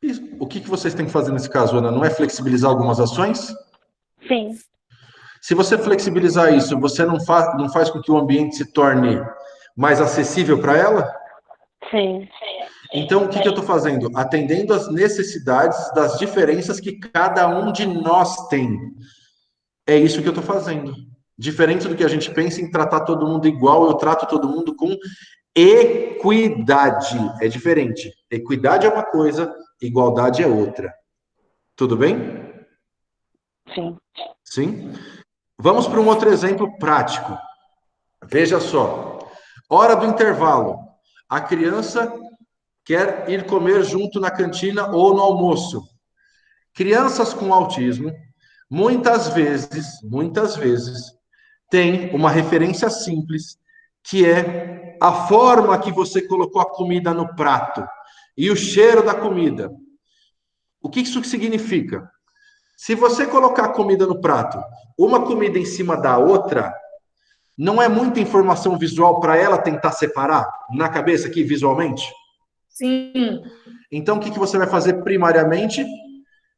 E o que vocês têm que fazer nesse caso, Ana? Não é flexibilizar algumas ações? Sim. Se você flexibilizar isso, você não faz com que o ambiente se torne mais acessível para ela? Sim. Então, o que eu estou fazendo? Atendendo às necessidades das diferenças que cada um de nós tem. É isso que eu estou fazendo. Diferente do que a gente pensa em tratar todo mundo igual, eu trato todo mundo com Equidade é diferente. Equidade é uma coisa, igualdade é outra. Tudo bem? Sim. Sim? Vamos para um outro exemplo prático. Veja só. Hora do intervalo. A criança quer ir comer junto na cantina ou no almoço. Crianças com autismo, muitas vezes, têm uma referência simples, que é a forma que você colocou a comida no prato e o cheiro da comida. O que isso significa? Se você colocar a comida no prato, uma comida em cima da outra, não é muita informação visual para ela tentar separar na cabeça aqui visualmente? Sim. Então, o que você vai fazer primariamente?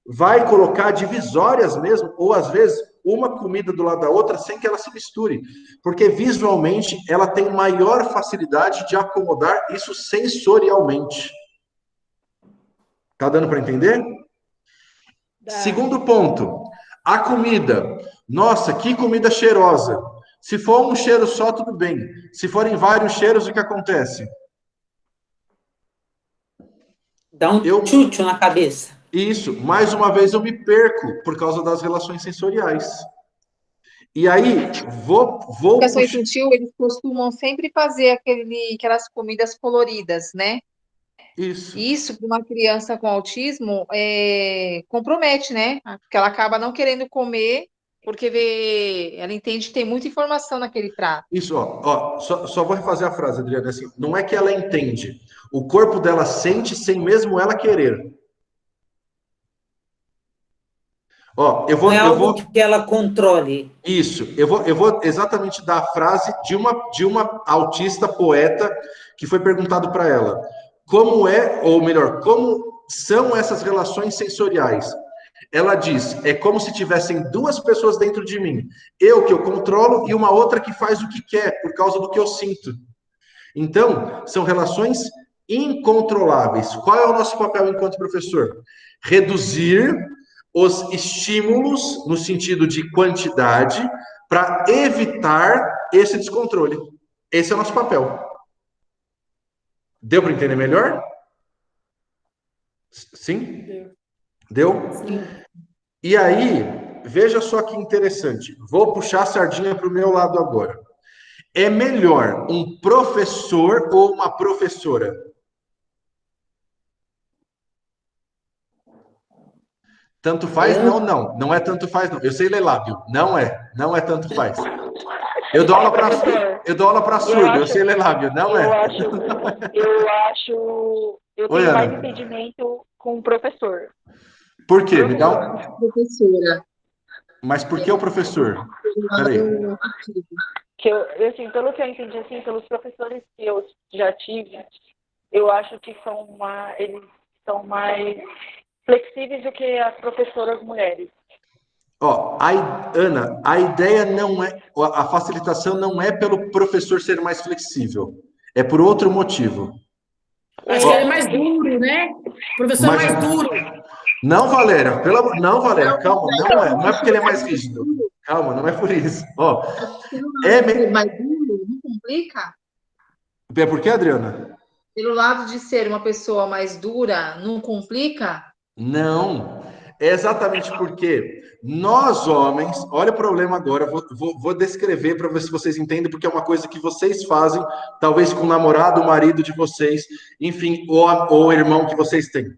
Vai colocar divisórias mesmo, ou às vezes uma comida do lado da outra sem que ela se misture, porque visualmente ela tem maior facilidade de acomodar isso sensorialmente. Tá dando para entender? Segundo ponto, a comida. Nossa, que comida cheirosa. Se for um cheiro só, tudo bem. Se forem vários cheiros, o que acontece? Dá um chute na cabeça. Isso, mais uma vez eu me perco por causa das relações sensoriais. E aí, vou educação infantil, eles costumam sempre fazer aquelas comidas coloridas, né? Isso. Isso, para uma criança com autismo, compromete, né? Porque ela acaba não querendo comer, porque ela entende que tem muita informação naquele prato. Isso, só vou refazer a frase, Adriana, assim, não é que ela entende, o corpo dela sente sem mesmo ela querer. Eu vou, não é algo que ela controle. Isso, eu vou exatamente dar a frase de uma autista poeta que foi perguntado para ela, como é, ou melhor, como são essas relações sensoriais? Ela diz, é como se tivessem duas pessoas dentro de mim, eu que eu controlo e uma outra que faz o que quer, por causa do que eu sinto. Então, são relações incontroláveis. Qual é o nosso papel enquanto professor? Reduzir os estímulos no sentido de quantidade para evitar esse descontrole. Esse é o nosso papel. Deu para entender melhor? Sim? Deu? Sim. E aí, veja só que interessante. Vou puxar a sardinha para o meu lado agora. É melhor um professor ou uma professora? Tanto faz? Não é tanto faz, não. Eu sei ler lábio. Não é tanto faz. Eu dou aula para surdo, eu sei ler lábio. Eu tenho mais entendimento com o professor. Por quê? Me dá um... Professora. Mas por que o professor? Peraí. Assim, pelo que eu entendi, assim, pelos professores que eu já tive, eu acho que eles são mais flexíveis do que as professoras mulheres. Ana, a ideia não é, a facilitação não é pelo professor ser mais flexível, é por outro motivo. Acho que ele é mais duro, né? O professor é mais duro. Não, Valéria, não, Valéria, calma, não é porque ele é mais rígido. Calma, não é por isso. Mais duro, não complica? É por quê, Adriana? Pelo lado de ser uma pessoa mais dura, não complica? Não, é exatamente porque nós homens, olha o problema agora, vou descrever para ver se vocês entendem, porque é uma coisa que vocês fazem, talvez com o namorado, o marido de vocês, enfim, ou o irmão que vocês têm.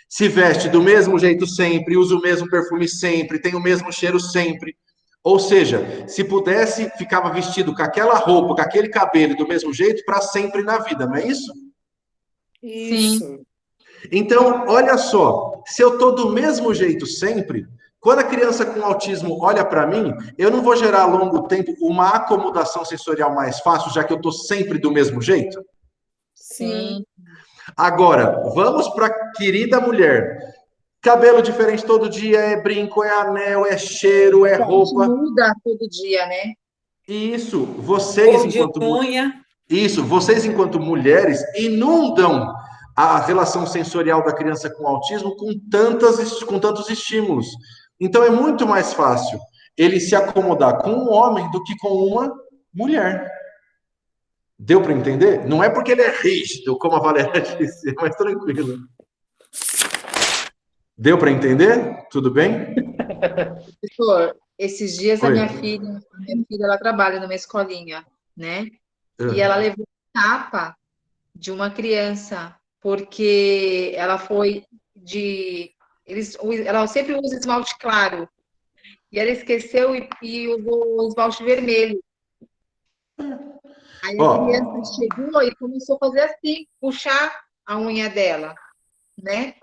Se veste do mesmo jeito sempre, usa o mesmo perfume sempre, tem o mesmo cheiro sempre. Ou seja, se pudesse, ficava vestido com aquela roupa, com aquele cabelo do mesmo jeito para sempre na vida, não é isso? Isso. Sim. Então, olha só, se eu estou do mesmo jeito sempre, quando a criança com autismo olha para mim, eu não vou gerar a longo tempo uma acomodação sensorial mais fácil, já que eu estou sempre do mesmo jeito? Sim. Agora, vamos para a querida mulher. Cabelo diferente todo dia, é brinco, é anel, é cheiro, é roupa. Muda todo dia, né? Isso, vocês enquanto mulheres inundam a relação sensorial da criança com autismo com tantos estímulos. Então é muito mais fácil ele se acomodar com um homem do que com uma mulher. Deu para entender? Não é porque ele é rígido, como a Valéria disse, é mais tranquilo. Deu para entender? Tudo bem? Professor, esses dias Oi. a minha filha, ela trabalha numa escolinha, né? E Ah, ela levou tapa de uma criança, porque ela foi de. Ela sempre usa esmalte claro. E ela esqueceu e usou o esmalte vermelho. Aí a Ó, criança chegou e começou a fazer assim, puxar a unha dela, né?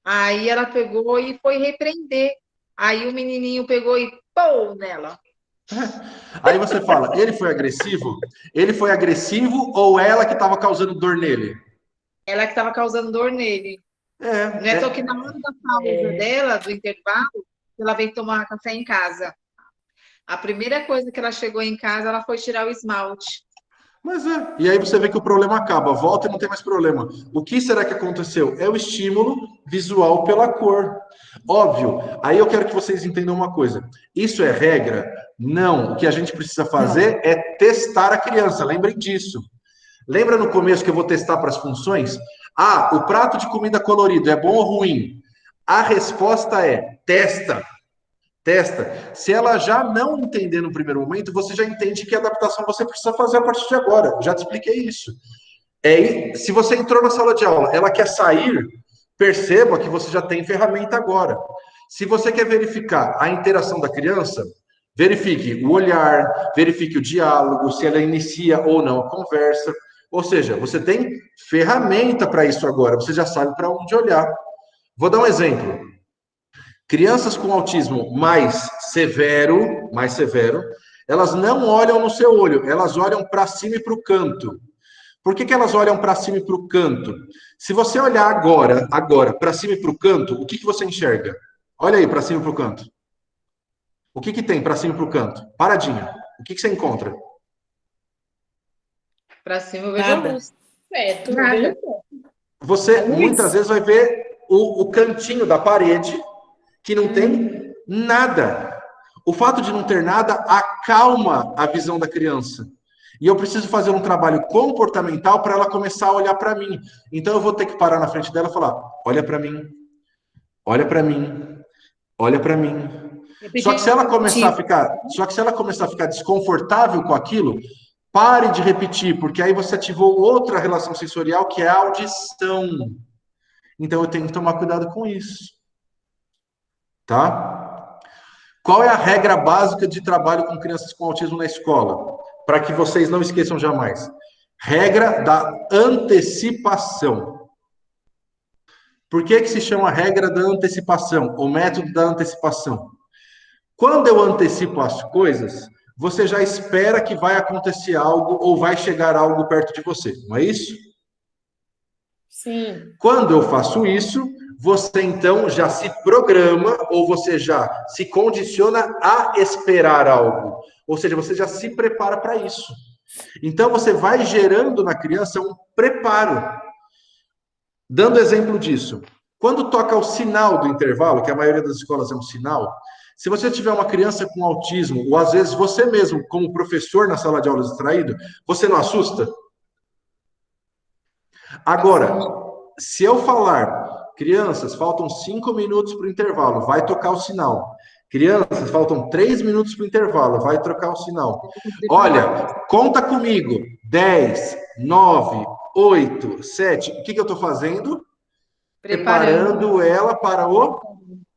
Aí ela pegou e foi repreender. Aí o menininho pegou e pô nela. aí você fala, ele foi agressivo? Ele foi agressivo ou ela que estava causando dor nele? Ela que estava causando dor nele. Não é só que na hora da pausa dela, do intervalo, ela veio tomar café em casa. A primeira coisa que ela chegou em casa, ela foi tirar o esmalte. Mas é. E aí você vê que o problema acaba, volta e não tem mais problema. O que será que aconteceu? É o estímulo visual pela cor. Óbvio. Aí eu quero que vocês entendam uma coisa. Isso é regra? Não. O que a gente precisa fazer é testar a criança. Lembrem disso. Lembra no começo que eu vou testar para as funções? Ah, o prato de comida colorido é bom ou ruim? A resposta é testa. Testa. Se ela já não entender no primeiro momento, você já entende que adaptação você precisa fazer a partir de agora. Já te expliquei isso. Se você entrou na sala de aula, ela quer sair, perceba que você já tem ferramenta agora. Se você quer verificar a interação da criança, verifique o olhar, verifique o diálogo, se ela inicia ou não a conversa. Ou seja, você tem ferramenta para isso agora, você já sabe para onde olhar. Vou dar um exemplo. Crianças com autismo mais severo, elas não olham no seu olho, elas olham para cima e para o canto. Por que elas olham para cima e para o canto? Se você olhar agora, para cima e para o canto, o que você enxerga? Olha aí, para cima e para o canto. O que tem para cima e para o canto? Paradinha. O que você encontra? Para cima eu vejo a luz. Nada. Você muitas vezes vai ver o cantinho da parede que não tem nada. O fato de não ter nada acalma a visão da criança. E eu preciso fazer um trabalho comportamental para ela começar a olhar para mim. Então eu vou ter que parar na frente dela e falar: olha para mim, olha para mim, olha para mim. Só que se ela começar a ficar desconfortável com aquilo, pare de repetir, porque aí você ativou outra relação sensorial que é a audição. Então eu tenho que tomar cuidado com isso. Tá? Qual é a regra básica de trabalho com crianças com autismo na escola? Para que vocês não esqueçam jamais. Regra da antecipação. Por que se chama regra da antecipação? O método da antecipação. Quando eu antecipo as coisas, você já espera que vai acontecer algo ou vai chegar algo perto de você, não é isso? Sim. Quando eu faço isso, você então já se programa ou você já se condiciona a esperar algo. Ou seja, você já se prepara para isso. Então você vai gerando na criança um preparo. Dando exemplo disso, quando toca o sinal do intervalo, que a maioria das escolas é um sinal, se você tiver uma criança com autismo, ou às vezes você mesmo, como professor na sala de aula distraído, você não assusta? Agora, se eu falar, crianças, faltam 5 minutos para o intervalo, vai tocar o sinal. Crianças, faltam 3 minutos para o intervalo, vai trocar o sinal. Olha, conta comigo. 10, 9, 8, 7. O que eu estou fazendo? Preparando ela para o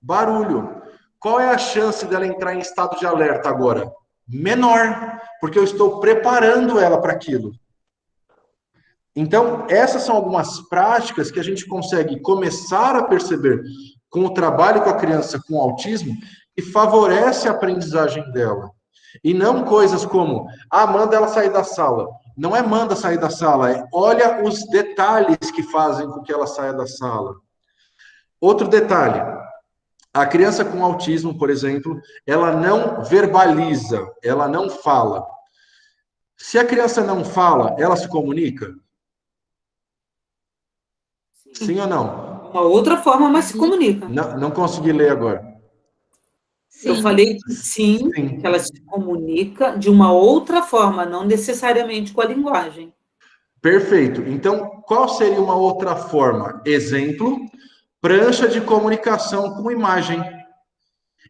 barulho. Qual é a chance dela entrar em estado de alerta agora? Menor, porque eu estou preparando ela para aquilo. Então, essas são algumas práticas que a gente consegue começar a perceber com o trabalho com a criança com autismo que favorece a aprendizagem dela. E não coisas como, manda ela sair da sala. Não é manda sair da sala, é olha os detalhes que fazem com que ela saia da sala. Outro detalhe, a criança com autismo, por exemplo, ela não verbaliza, ela não fala. Se a criança não fala, ela se comunica? Sim ou não? Uma outra forma, mas se comunica. Não consegui ler agora. Sim. Eu falei que sim, que ela se comunica de uma outra forma, não necessariamente com a linguagem. Perfeito. Então, qual seria uma outra forma? Exemplo, prancha de comunicação com imagem.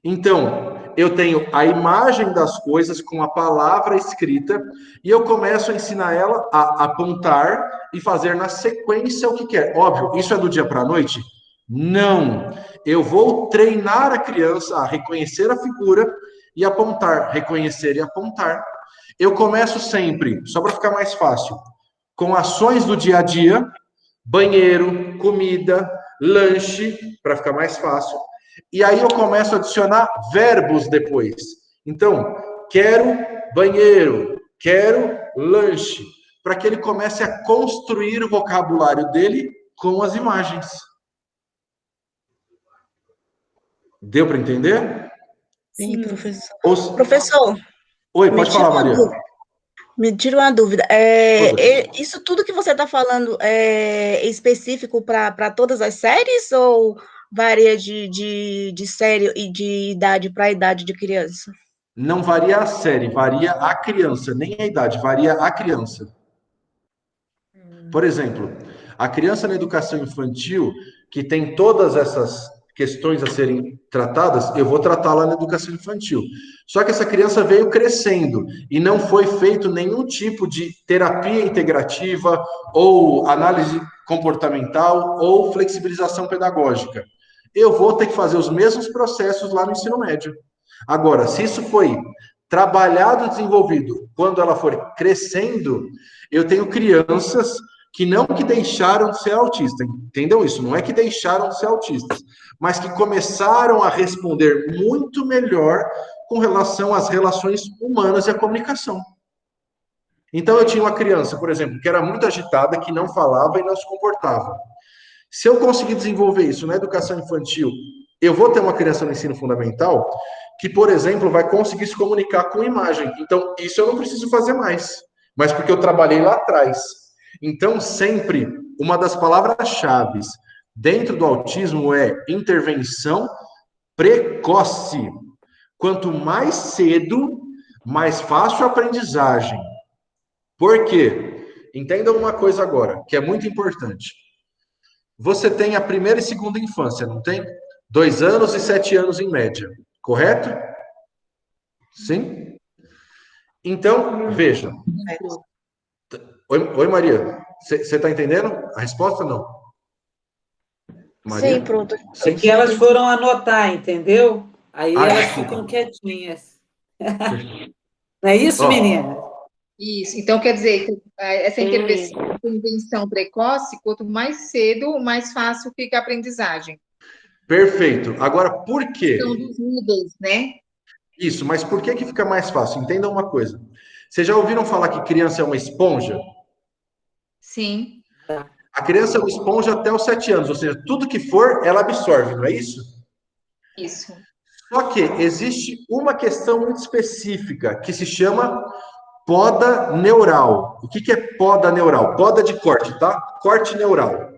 Então, eu tenho a imagem das coisas com a palavra escrita e eu começo a ensinar ela a apontar e fazer na sequência o que quer. Óbvio, isso é do dia para a noite? Não. Eu vou treinar a criança a reconhecer a figura e apontar, reconhecer e apontar. Eu começo sempre, só para ficar mais fácil, com ações do dia a dia, banheiro, comida, lanche, para ficar mais fácil. E aí eu começo a adicionar verbos depois. Então, quero banheiro, quero lanche, para que ele comece a construir o vocabulário dele com as imagens. Deu para entender? Sim, professor. Os... Professor, Oi, pode falar, Maria. Me tira uma dúvida. Isso tudo que você está falando é específico para todas as séries ou varia de série e de idade para idade de criança? Não varia a série, varia a criança, nem a idade, varia a criança. Por exemplo, a criança na educação infantil, que tem todas essas questões a serem tratadas, eu vou tratá-la na educação infantil. Só que essa criança veio crescendo e não foi feito nenhum tipo de terapia integrativa ou análise comportamental ou flexibilização pedagógica. Eu vou ter que fazer os mesmos processos lá no ensino médio. Agora, se isso foi trabalhado e desenvolvido quando ela for crescendo, eu tenho crianças que não que deixaram de ser autistas, entendam isso? Não é que deixaram de ser autistas, mas que começaram a responder muito melhor com relação às relações humanas e à comunicação. Então, eu tinha uma criança, por exemplo, que era muito agitada, que não falava e não se comportava. Se eu conseguir desenvolver isso na educação infantil, eu vou ter uma criança no ensino fundamental que, por exemplo, vai conseguir se comunicar com imagem. Então, isso eu não preciso fazer mais, mas porque eu trabalhei lá atrás. Então, sempre, uma das palavras-chave dentro do autismo é intervenção precoce. Quanto mais cedo, mais fácil a aprendizagem. Por quê? Entendam uma coisa agora, que é muito importante. Você tem a primeira e segunda infância, não tem? 2 anos e 7 anos em média, correto? Sim? Então, veja. Oi, Maria. Você está entendendo a resposta ou não? Maria? Sim, pronto. É que elas foram anotar, entendeu? Aí elas ficam quietinhas. Não é isso, menina? Isso. Então, quer dizer, essa intervenção precoce, quanto mais cedo, mais fácil fica a aprendizagem. Perfeito. Agora, por quê? São dos níveis, né? Isso, mas por que fica mais fácil? Entenda uma coisa. Vocês já ouviram falar que criança é uma esponja? Sim. A criança é uma esponja até os 7 anos, ou seja, tudo que for, ela absorve, não é isso? Isso. Só que existe uma questão muito específica, que se chama poda neural. O que é poda neural? Poda de corte, tá? Corte neural.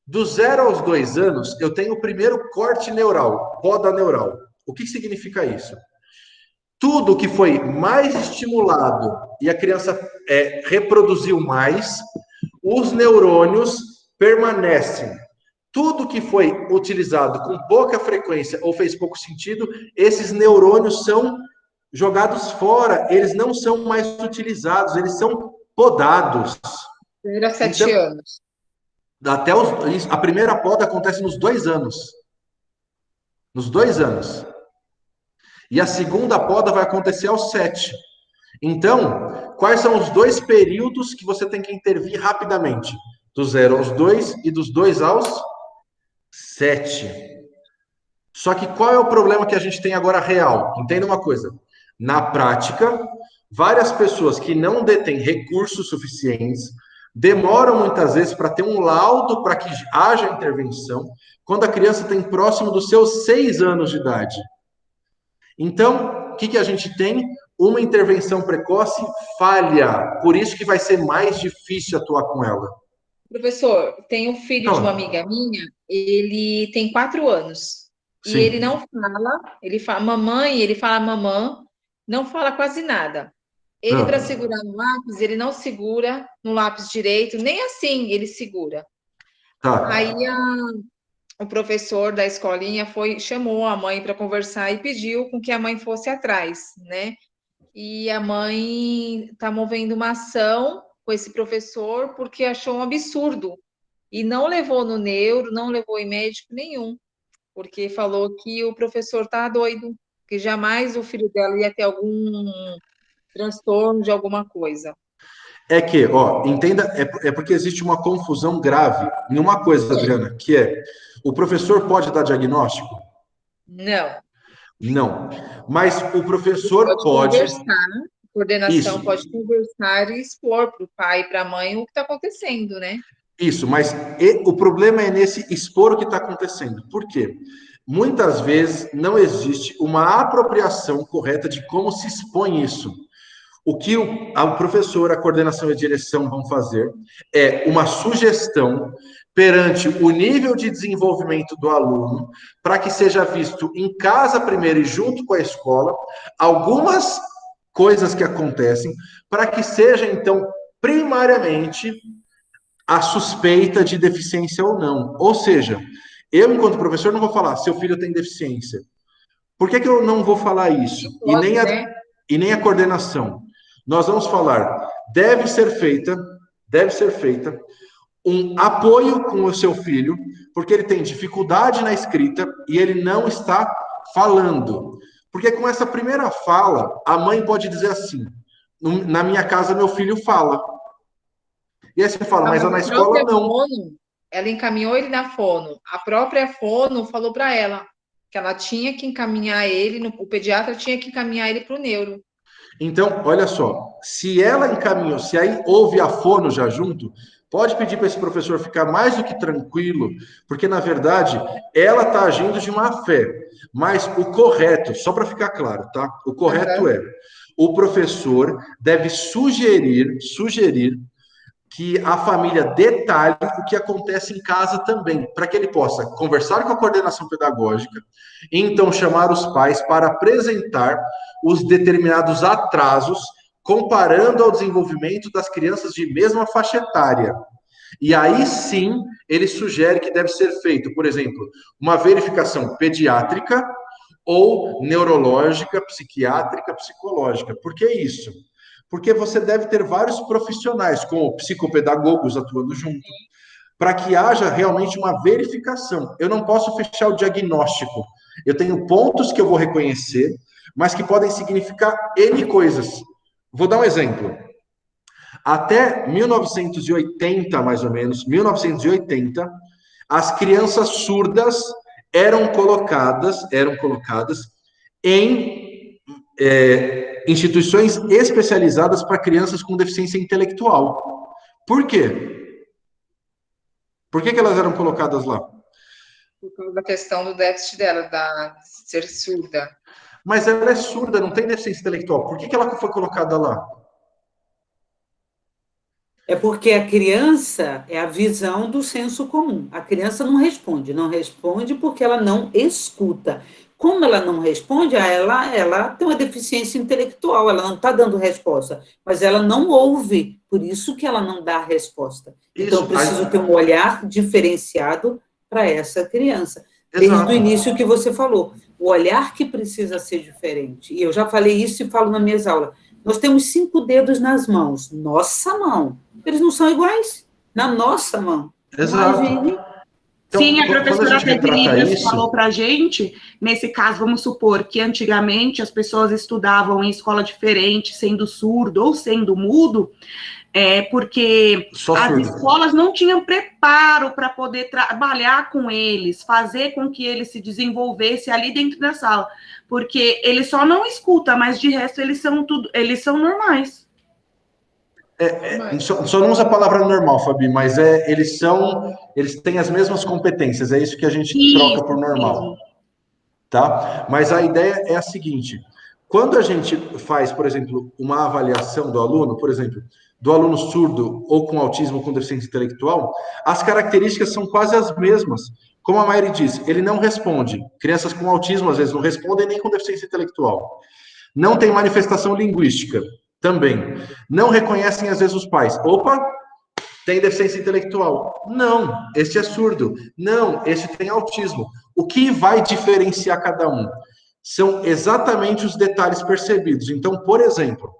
Do 0 aos 2 anos, eu tenho o primeiro corte neural, poda neural. O que significa isso? Tudo que foi mais estimulado e a criança reproduziu mais, os neurônios permanecem. Tudo que foi utilizado com pouca frequência ou fez pouco sentido, esses neurônios são jogados fora, eles não são mais utilizados, eles são podados. 0 a 7 anos. Até a primeira poda acontece nos 2 anos. Nos 2 anos. E a segunda poda vai acontecer aos 7. Então, quais são os 2 períodos que você tem que intervir rapidamente? Do 0 aos 2 e dos 2 aos 7. Só que qual é o problema que a gente tem agora real? Entenda uma coisa. Na prática, várias pessoas que não detêm recursos suficientes demoram muitas vezes para ter um laudo para que haja intervenção quando a criança tem próximo dos seus 6 anos de idade. Então, o que a gente tem? Uma intervenção precoce falha. Por isso que vai ser mais difícil atuar com ela. Professor, tem um filho de uma amiga minha, ele tem 4 anos. Sim. E ele não fala, ele fala mamãe, ele fala mamã, não fala quase nada. Ele, para segurar no lápis, ele não segura no lápis direito, nem assim ele segura. Tá. Aí o professor da escolinha chamou a mãe para conversar e pediu com que a mãe fosse atrás, né? E a mãe está movendo uma ação com esse professor porque achou um absurdo. E não levou no neuro, não levou em médico nenhum, porque falou que o professor está doido, que jamais o filho dela ia ter algum transtorno de alguma coisa. É que, ó, entenda, é porque existe uma confusão grave em uma coisa, Adriana, que é, o professor pode dar diagnóstico? Não. Não. Mas o professor pode conversar, a coordenação pode conversar e expor para o pai e para a mãe o que está acontecendo, né? Isso, mas o problema é nesse expor o que está acontecendo. Por quê? Muitas vezes não existe uma apropriação correta de como se expõe isso. O que o professor, a coordenação e a direção vão fazer é uma sugestão perante o nível de desenvolvimento do aluno, para que seja visto em casa primeiro e junto com a escola, algumas coisas que acontecem, para que seja, então, primariamente, a suspeita de deficiência ou não. Ou seja, eu, enquanto professor, não vou falar, seu filho tem deficiência. Por que eu não vou falar isso? E nem a coordenação. Nós vamos falar, deve ser feita um apoio com o seu filho, porque ele tem dificuldade na escrita e ele não está falando. Porque com essa primeira fala, a mãe pode dizer assim, na minha casa meu filho fala. E aí você fala, mas na escola não. Fono, ela encaminhou ele na fono. A própria fono falou para ela que ela tinha que encaminhar ele, o pediatra tinha que encaminhar ele para o neuro. Então, olha só, se ela encaminhou, se aí houve a fono já junto, pode pedir para esse professor ficar mais do que tranquilo, porque na verdade ela está agindo de má fé. Mas o correto, só para ficar claro, tá? O correto é, o professor deve sugerir que a família detalhe o que acontece em casa também, para que ele possa conversar com a coordenação pedagógica e então chamar os pais para apresentar os determinados atrasos, comparando ao desenvolvimento das crianças de mesma faixa etária. E aí sim, ele sugere que deve ser feito, por exemplo, uma verificação pediátrica ou neurológica, psiquiátrica, psicológica. Por que isso? Porque você deve ter vários profissionais, como psicopedagogos atuando junto, para que haja realmente uma verificação. Eu não posso fechar o diagnóstico. Eu tenho pontos que eu vou reconhecer, mas que podem significar N coisas. Vou dar um exemplo. Até 1980, mais ou menos, 1980, as crianças surdas eram colocadas em instituições especializadas para crianças com deficiência intelectual. Por quê? Por que elas eram colocadas lá? Por causa da questão do déficit dela, da ser surda. Mas ela é surda, não tem deficiência intelectual. Por que ela foi colocada lá? É porque a criança é a visão do senso comum. A criança não responde porque ela não escuta. Como ela não responde, ela tem uma deficiência intelectual, ela não está dando resposta, mas ela não ouve, por isso que ela não dá a resposta. Então, eu preciso ter um olhar diferenciado para essa criança. Desde o início que você falou, o olhar que precisa ser diferente. E eu já falei isso e falo nas minhas aulas. Nós temos 5 dedos nas mãos, nossa mão. Eles não são iguais na nossa mão. Exato. Então, sim, a professora Pedrinhas falou para a gente, nesse caso, vamos supor que antigamente as pessoas estudavam em escola diferente, sendo surdo ou sendo mudo, porque as escolas não tinham preparo para poder trabalhar com eles, fazer com que eles se desenvolvessem ali dentro da sala, porque eles só não escutam, mas de resto eles são normais. Só não usa a palavra normal, Fabi, mas eles têm as mesmas competências, é isso que a gente troca por normal. Tá? Mas a ideia é a seguinte, quando a gente faz, por exemplo, uma avaliação do aluno, por exemplo, do aluno surdo ou com autismo ou com deficiência intelectual, as características são quase as mesmas. Como a Mayri disse, ele não responde. Crianças com autismo, às vezes, não respondem nem com deficiência intelectual. Não tem manifestação linguística. Também. Não reconhecem, às vezes, os pais. Opa, tem deficiência intelectual. Não, este é surdo. Não, este tem autismo. O que vai diferenciar cada um? São exatamente os detalhes percebidos. Então, por exemplo,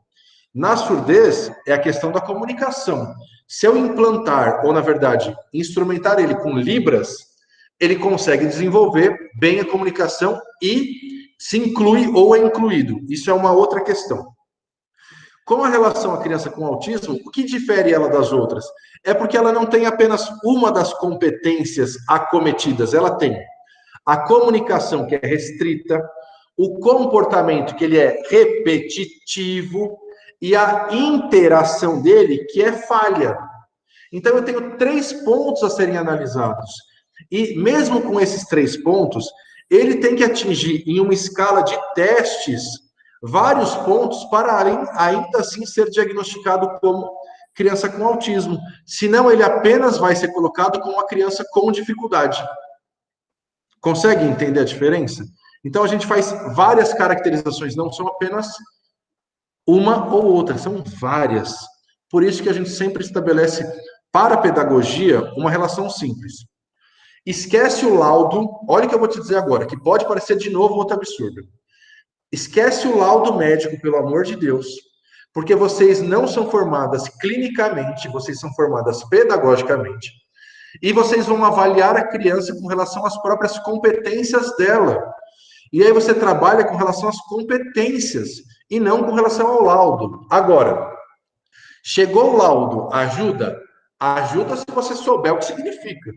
na surdez, é a questão da comunicação. Se eu implantar, ou na verdade, instrumentar ele com libras, ele consegue desenvolver bem a comunicação e se inclui ou é incluído. Isso é uma outra questão. Com a relação à criança com autismo, o que difere ela das outras? É porque ela não tem apenas uma das competências acometidas, ela tem a comunicação, que é restrita, o comportamento, que ele é repetitivo, e a interação dele, que é falha. Então, eu tenho 3 pontos a serem analisados. E mesmo com esses 3 pontos, ele tem que atingir, em uma escala de testes, vários pontos para ainda assim ser diagnosticado como criança com autismo. Senão, ele apenas vai ser colocado como uma criança com dificuldade. Consegue entender a diferença? Então, a gente faz várias caracterizações, não são apenas uma ou outra, são várias. Por isso que a gente sempre estabelece para a pedagogia uma relação simples. Esquece o laudo, olha o que eu vou te dizer agora, que pode parecer de novo outro absurdo. Esquece o laudo médico, pelo amor de Deus, porque vocês não são formadas clinicamente, vocês são formadas pedagogicamente, e vocês vão avaliar a criança com relação às próprias competências dela. E aí você trabalha com relação às competências e não com relação ao laudo. Agora, chegou o laudo, ajuda? Ajuda se você souber o que significa.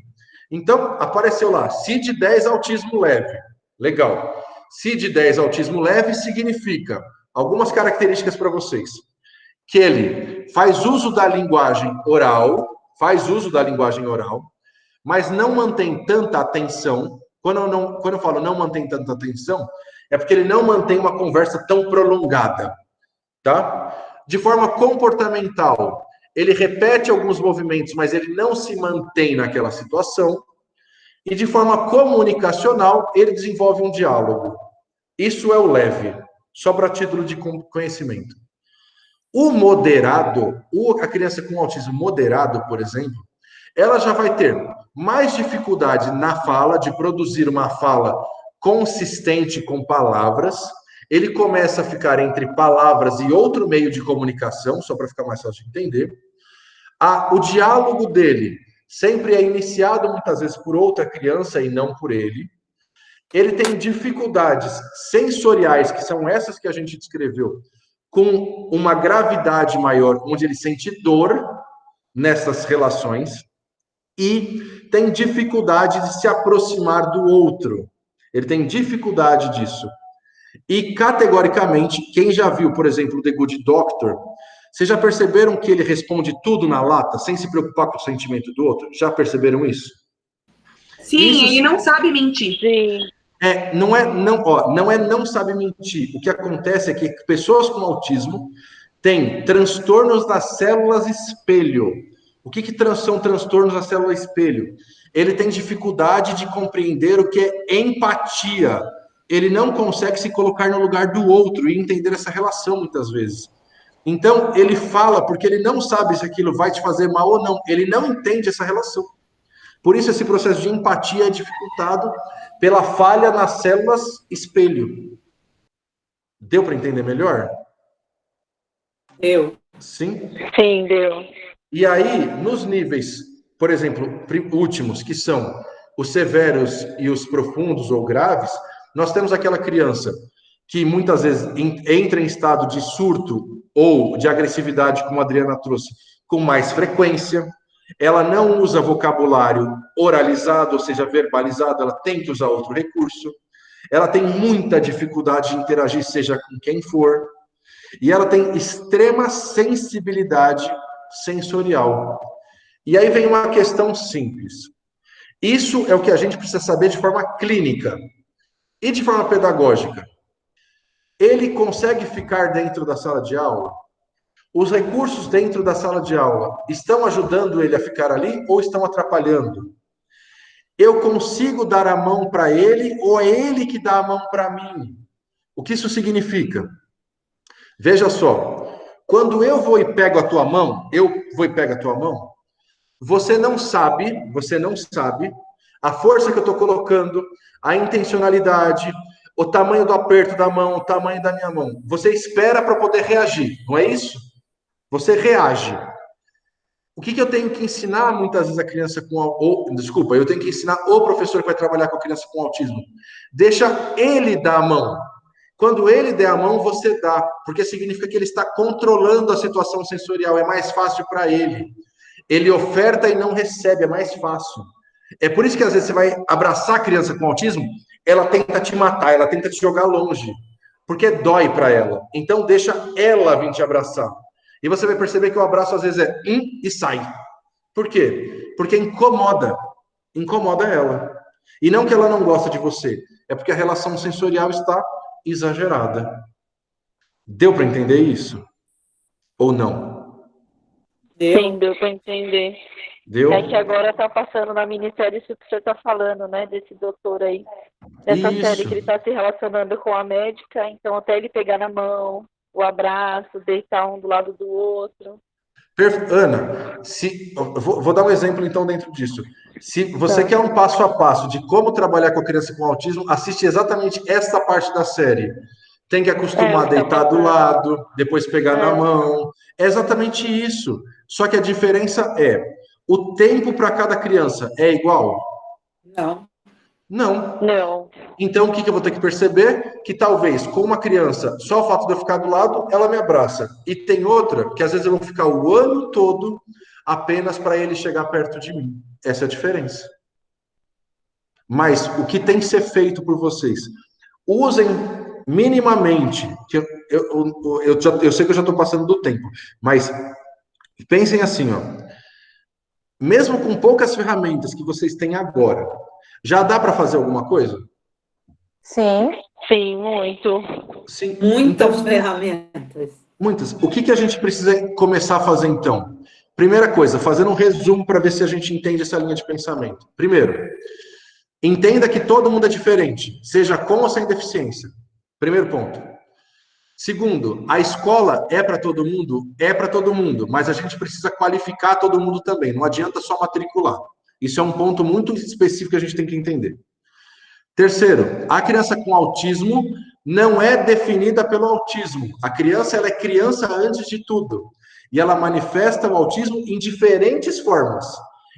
Então, apareceu lá, CID-10 autismo leve. Legal. CID-10 autismo leve significa algumas características para vocês. Que ele faz uso da linguagem oral, mas não mantém tanta atenção. Quando eu falo não mantém tanta atenção, é porque ele não mantém uma conversa tão prolongada, tá? De forma comportamental, ele repete alguns movimentos, mas ele não se mantém naquela situação. E de forma comunicacional, ele desenvolve um diálogo. Isso é o leve, só para título de conhecimento. O moderado, a criança com autismo moderado, por exemplo, ela já vai ter mais dificuldade na fala, de produzir uma fala consistente com palavras. Ele começa a ficar entre palavras e outro meio de comunicação, só para ficar mais fácil de entender. O diálogo dele sempre é iniciado muitas vezes por outra criança e não por ele. Ele tem dificuldades sensoriais, que são essas que a gente descreveu, com uma gravidade maior, onde ele sente dor nessas relações. E tem dificuldade de se aproximar do outro. Ele tem dificuldade disso. E, categoricamente, quem já viu, por exemplo, The Good Doctor, vocês já perceberam que ele responde tudo na lata, sem se preocupar com o sentimento do outro? Já perceberam isso? Sim, ele não sabe mentir. Sim. Não sabe mentir. O que acontece é que pessoas com autismo têm transtornos das células espelho. O que são transtornos da célula espelho? Ele tem dificuldade de compreender o que é empatia. Ele não consegue se colocar no lugar do outro e entender essa relação muitas vezes. Então, ele fala porque ele não sabe se aquilo vai te fazer mal ou não. Ele não entende essa relação. Por isso, esse processo de empatia é dificultado pela falha nas células espelho. Deu para entender melhor? Deu. Sim? Sim, deu. E aí, nos níveis, por exemplo, últimos, que são os severos e os profundos ou graves, nós temos aquela criança que muitas vezes entra em estado de surto ou de agressividade, como a Adriana trouxe, com mais frequência. Ela não usa vocabulário oralizado, ou seja, verbalizado, ela tem que usar outro recurso. Ela tem muita dificuldade de interagir, seja com quem for. E ela tem extrema sensibilidade sensorial. E aí vem uma questão simples. Isso é o que a gente precisa saber de forma clínica e de forma pedagógica. Ele consegue ficar dentro da sala de aula? Os recursos dentro da sala de aula estão ajudando ele a ficar ali ou estão atrapalhando? Eu consigo dar a mão para ele ou é ele que dá a mão para mim? O que isso significa? Veja só, Quando eu vou e pego a tua mão, você não sabe a força que eu estou colocando, a intencionalidade, o tamanho do aperto da mão, o tamanho da minha mão. Você espera para poder reagir, não é isso? Você reage. O que eu tenho que ensinar muitas vezes a criança eu tenho que ensinar o professor que vai trabalhar com a criança com autismo. Deixa ele dar a mão. Quando ele der a mão, você dá, porque significa que ele está controlando a situação sensorial, é mais fácil para ele. Ele oferta e não recebe, é mais fácil. É por isso que às vezes você vai abraçar a criança com autismo, ela tenta te matar, ela tenta te jogar longe, porque dói para ela. Então deixa ela vir te abraçar. E você vai perceber que o abraço às vezes é e sai. Por quê? Porque incomoda ela. E não que ela não gosta de você, é porque a relação sensorial está exagerada. Deu para entender isso? Ou não? Sim, deu para entender. Deu? É que agora tá passando na minissérie isso que você está falando, né? Desse doutor aí. Dessa série que ele está se relacionando com a médica, então até ele pegar na mão, o abraço, deitar um do lado do outro. Ana, vou dar um exemplo então dentro disso. Se você quer um passo a passo de como trabalhar com a criança com autismo, assiste exatamente esta parte da série. Tem que acostumar a deitar do lado, depois pegar na mão. É exatamente isso. Só que a diferença é, o tempo para cada criança é igual? Não. Então, o que eu vou ter que perceber? Que talvez, com uma criança, só o fato de eu ficar do lado, ela me abraça. E tem outra, que às vezes eu vou ficar o ano todo apenas para ele chegar perto de mim. Essa é a diferença. Mas o que tem que ser feito por vocês? Usem minimamente, que eu sei que eu já estou passando do tempo, mas pensem assim, ó. Mesmo com poucas ferramentas que vocês têm agora, já dá para fazer alguma coisa? Sim, muito. Sim, muitas ferramentas. Muitas. O que a gente precisa começar a fazer então? Primeira coisa, fazer um resumo para ver se a gente entende essa linha de pensamento. Primeiro, entenda que todo mundo é diferente, seja com ou sem deficiência. Primeiro ponto. Segundo, a escola é para todo mundo? É para todo mundo, mas a gente precisa qualificar todo mundo também, não adianta só matricular. Isso é um ponto muito específico que a gente tem que entender. Terceiro, a criança com autismo não é definida pelo autismo. A criança, ela é criança antes de tudo. E ela manifesta o autismo em diferentes formas.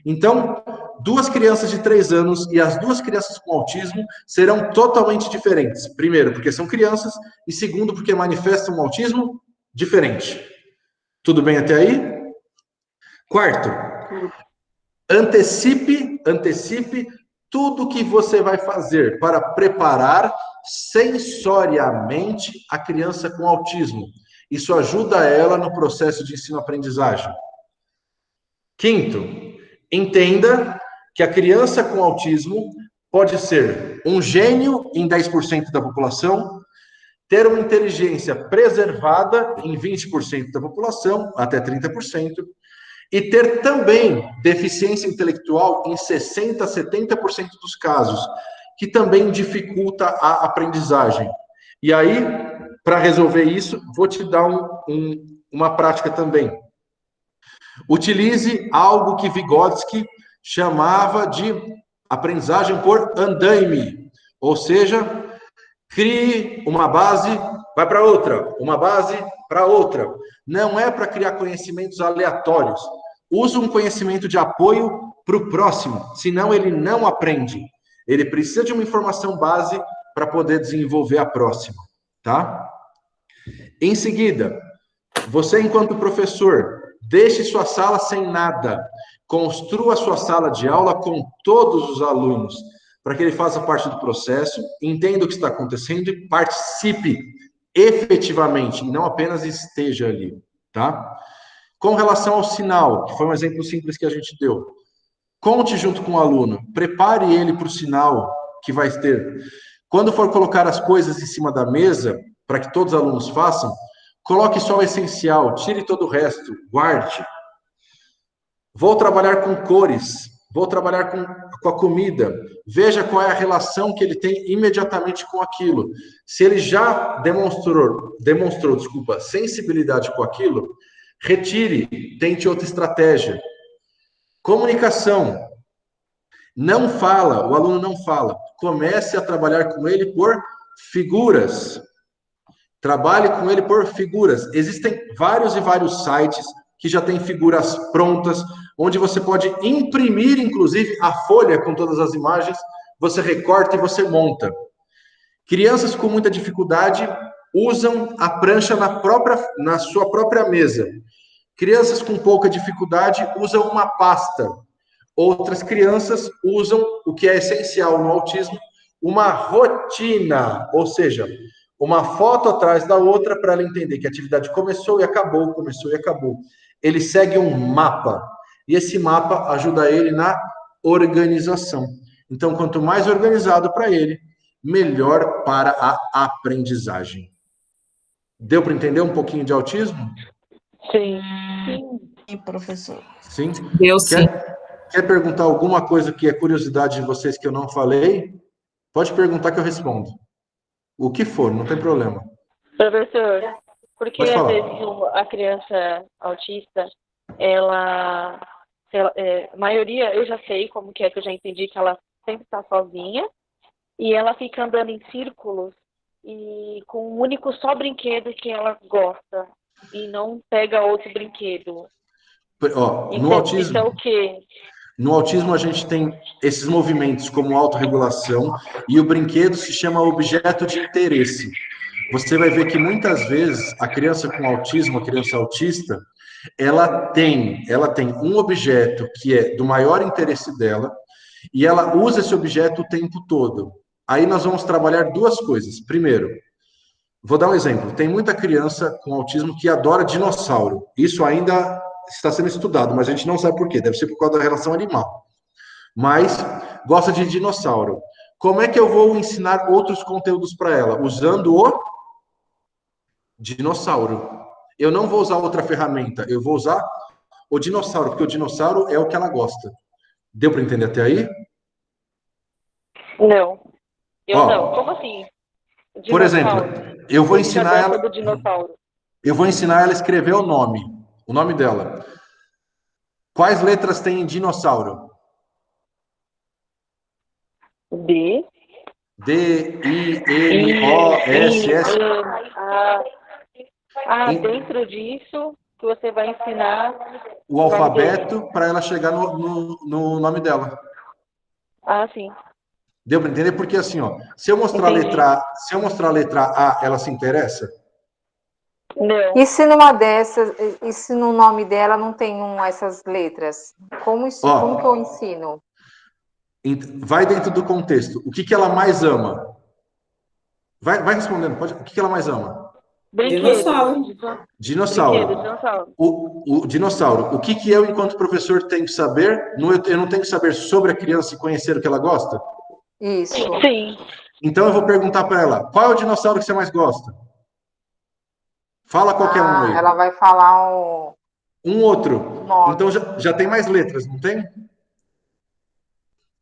Então, 2 crianças de 3 anos e as 2 crianças com autismo serão totalmente diferentes. Primeiro, porque são crianças, e segundo, porque manifestam um autismo diferente. Tudo bem até aí? Quarto, antecipe tudo que você vai fazer para preparar sensoriamente a criança com autismo. Isso ajuda ela no processo de ensino-aprendizagem. Quinto, entenda que a criança com autismo pode ser um gênio em 10% da população, ter uma inteligência preservada em 20% da população, até 30%, e ter também deficiência intelectual em 60% a 70% dos casos, que também dificulta a aprendizagem. E aí, para resolver isso, vou te dar uma prática também. Utilize algo que Vygotsky chamava de aprendizagem por andaime, ou seja, crie uma base, vai para outra, uma base para outra. Não é para criar conhecimentos aleatórios. Use um conhecimento de apoio para o próximo, senão ele não aprende. Ele precisa de uma informação base para poder desenvolver a próxima, tá? Em seguida, você, enquanto professor, deixe sua sala sem nada. Construa sua sala de aula com todos os alunos, para que ele faça parte do processo, entenda o que está acontecendo e participe efetivamente, e não apenas esteja ali, tá? Com relação ao sinal, que foi um exemplo simples que a gente deu, conte junto com o aluno, prepare ele para o sinal que vai ter. Quando for colocar as coisas em cima da mesa, para que todos os alunos façam, coloque só o essencial, tire todo o resto, guarde. Vou trabalhar com cores. Vou trabalhar com a comida. Veja qual é a relação que ele tem imediatamente com aquilo. Se ele já demonstrou, sensibilidade com aquilo, retire, tente outra estratégia. Comunicação. Não fala, o aluno não fala. Comece a trabalhar com ele por figuras. Trabalhe com ele por figuras. Existem vários e vários sites que já têm figuras prontas, onde você pode imprimir, inclusive, a folha com todas as imagens, você recorta e você monta. Crianças com muita dificuldade usam a prancha na sua própria mesa. Crianças com pouca dificuldade usam uma pasta. Outras crianças usam, o que é essencial no autismo, uma rotina, ou seja, uma foto atrás da outra para ela entender que a atividade começou e acabou, começou e acabou. Ele segue um mapa, e esse mapa ajuda ele na organização. Então, quanto mais organizado para ele, melhor para a aprendizagem. Deu para entender um pouquinho de autismo? Sim. Sim, professor. Sim? Eu sim. Quer perguntar alguma coisa que é curiosidade de vocês que eu não falei? Pode perguntar que eu respondo. O que for, não tem problema. Professor, porque Pode às falar. vezes a criança autista, a maioria, eu já sei como que é, que eu já entendi que ela sempre está sozinha, e ela fica andando em círculos e com um único só brinquedo que ela gosta, e não pega outro brinquedo. No autismo, Isso é o quê? No autismo, a gente tem esses movimentos como autorregulação e o brinquedo se chama objeto de interesse. Você vai ver que muitas vezes a criança com autismo, a criança autista, ela tem um objeto que é do maior interesse dela e ela usa esse objeto o tempo todo. Aí nós vamos trabalhar duas coisas. Primeiro, vou dar um exemplo. Tem muita criança com autismo que adora dinossauro. Isso ainda está sendo estudado, mas a gente não sabe por quê. Deve ser por causa da relação animal. Mas gosta de dinossauro. Como é que eu vou ensinar outros conteúdos para ela? Usando o dinossauro. Eu não vou usar outra ferramenta. Eu vou usar o dinossauro, porque o dinossauro é o que ela gosta. Deu para entender até aí? Não. Não. Como assim? Dinossauro. Por exemplo, eu vou ensinar ela. Do dinossauro. Eu vou ensinar ela a escrever o nome dela. Quais letras tem em dinossauro? D. D, I, N, O, S, S. Dentro disso, que você vai ensinar o alfabeto para ela chegar no nome dela. Sim. Deu para entender? Porque assim, se eu mostrar a letra A, ela se interessa? Não. E se numa dessas, e se no nome dela não tem essas letras? Como que eu ensino? Vai dentro do contexto. O que ela mais ama? Vai respondendo. O que ela mais ama? Dinossauro. O dinossauro. O que eu, enquanto professor, tenho que saber? Eu não tenho que saber sobre a criança e conhecer o que ela gosta? Isso. Sim. Então eu vou perguntar para ela, qual é o dinossauro que você mais gosta? Fala qualquer um aí. Ela vai falar um outro. Então já tem mais letras, não tem?